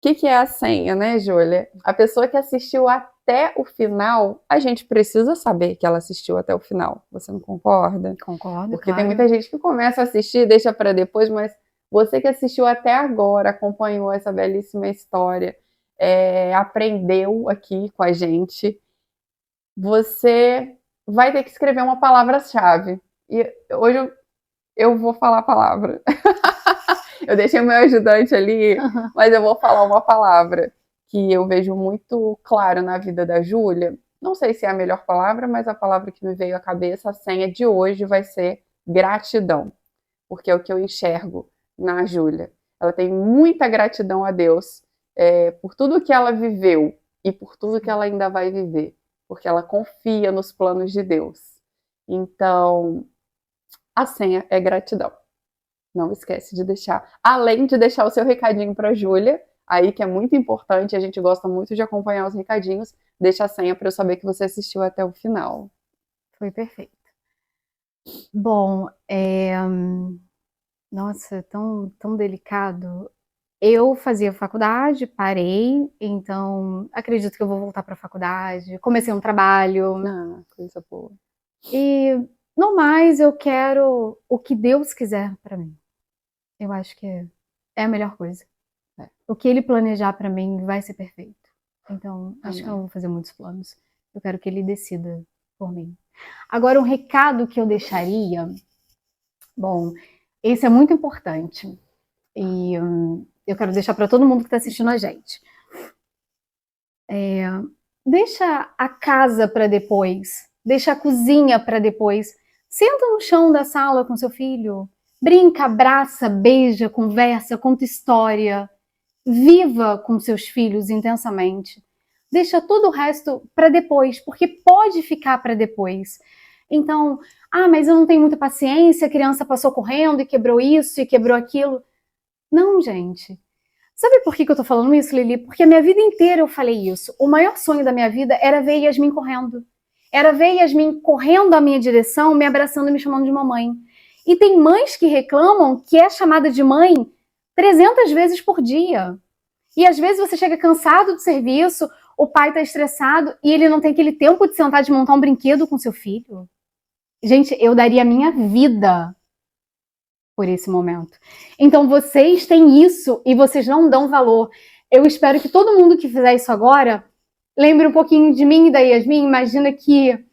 O que é a senha, né, Júlia? A pessoa que assistiu até o final, a gente precisa saber que ela assistiu até o final. Você não concorda? Concordo, Porque claro. tem muita gente que começa a assistir, deixa para depois, mas você que assistiu até agora, acompanhou essa belíssima história, aprendeu aqui com a gente, você vai ter que escrever uma palavra-chave. E hoje eu vou falar a palavra. Eu deixei o meu ajudante ali, mas eu vou falar uma palavra que eu vejo muito claro na vida da Júlia. Não sei se é a melhor palavra, mas a palavra que me veio à cabeça, a senha de hoje vai ser gratidão. Porque é o que eu enxergo na Júlia. Ela tem muita gratidão a Deus por tudo que ela viveu e por tudo que ela ainda vai viver. Porque ela confia nos planos de Deus. Então, a senha é gratidão. Não esquece de deixar, além de deixar o seu recadinho para a Júlia, aí que é muito importante, a gente gosta muito de acompanhar os recadinhos, deixa a senha para eu saber que você assistiu até o final. Foi perfeito. Bom, nossa, tão delicado. Eu fazia faculdade, parei, então acredito que eu vou voltar para a faculdade. Comecei um trabalho. Coisa boa. E no mais, eu quero o que Deus quiser para mim. Eu acho que é a melhor coisa. O que Ele planejar para mim vai ser perfeito. Então, acho que eu não vou fazer muitos planos. Eu quero que Ele decida por mim. Agora, um recado que eu deixaria... Bom, esse é muito importante. E eu quero deixar para todo mundo que está assistindo a gente. Deixa a casa para depois. Deixa a cozinha para depois. Senta no chão da sala com seu filho. Brinca, abraça, beija, conversa, conta história. Viva com seus filhos intensamente. Deixa todo o resto para depois, porque pode ficar para depois. Então, mas eu não tenho muita paciência, a criança passou correndo e quebrou isso e quebrou aquilo. Não, gente. Sabe por que eu tô falando isso, Lili? Porque a minha vida inteira eu falei isso. O maior sonho da minha vida era ver Yasmin correndo. Era ver Yasmin correndo à minha direção, me abraçando e me chamando de mamãe. E tem mães que reclamam que é chamada de mãe 300 vezes por dia. E às vezes você chega cansado do serviço, o pai está estressado e ele não tem aquele tempo de sentar, de montar um brinquedo com seu filho. Gente, eu daria a minha vida por esse momento. Então vocês têm isso e vocês não dão valor. Eu espero que todo mundo que fizer isso agora lembre um pouquinho de mim e da Yasmin. Imagina que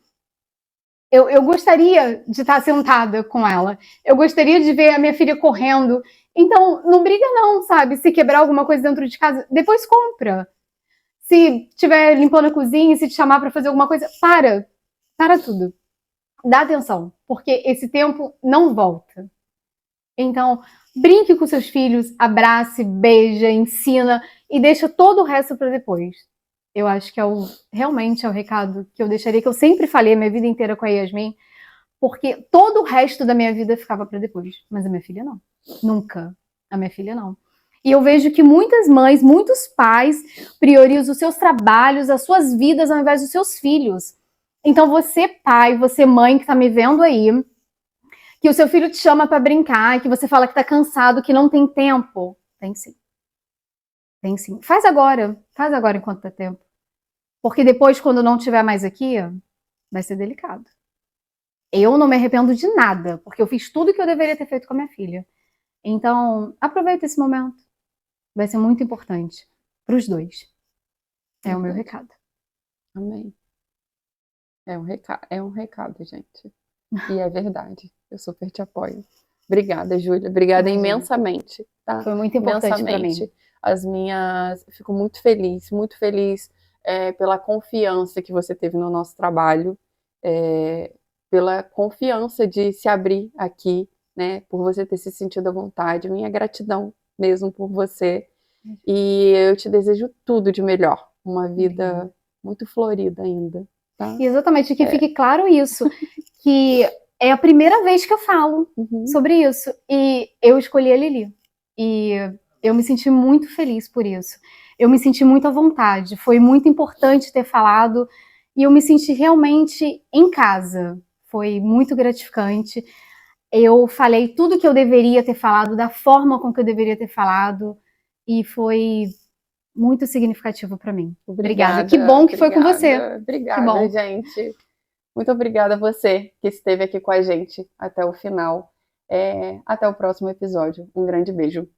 eu gostaria de estar sentada com ela. Eu gostaria de ver a minha filha correndo. Então, não briga não, sabe? Se quebrar alguma coisa dentro de casa, depois compra. Se estiver limpando a cozinha, se te chamar para fazer alguma coisa, para tudo. Dá atenção, porque esse tempo não volta. Então, brinque com seus filhos, abrace, beija, ensina e deixa todo o resto para depois. Eu acho que realmente é o recado que eu deixaria, que eu sempre falei a minha vida inteira com a Yasmin, porque todo o resto da minha vida ficava para depois. Mas a minha filha não. Nunca. A minha filha não. E eu vejo que muitas mães, muitos pais priorizam os seus trabalhos, as suas vidas ao invés dos seus filhos. Então você pai, você mãe que está me vendo aí, Que o seu filho te chama para brincar, que você fala que tá cansado, que não tem tempo. Tem sim. Tem sim. Faz agora enquanto tá tempo. Porque depois, quando não estiver mais aqui, vai ser delicado. Eu não me arrependo de nada, porque eu fiz tudo que eu deveria ter feito com a minha filha. Então, aproveita esse momento. Vai ser muito importante para os dois. É o meu recado. Amém. É um recado, gente. E é verdade. Eu super te apoio. Obrigada, Júlia. Obrigada imensamente. Tá? Foi muito importante para mim. Fico muito feliz pela confiança que você teve no nosso trabalho, pela confiança de se abrir aqui, né? Por você ter se sentido à vontade. Minha gratidão mesmo por você. E eu te desejo tudo de melhor. Uma vida muito florida ainda. Tá? Exatamente, que fique claro isso, que é a primeira vez que eu falo sobre isso. E eu escolhi a Lili. E eu me senti muito feliz por isso. Eu me senti muito à vontade. Foi muito importante ter falado. E eu me senti realmente em casa. Foi muito gratificante. Eu falei tudo que eu deveria ter falado, da forma com que eu deveria ter falado. E foi muito significativo para mim. Obrigada. Que bom que foi com você. Obrigada, gente. Muito obrigada a você que esteve aqui com a gente até o final. Até o próximo episódio. Um grande beijo.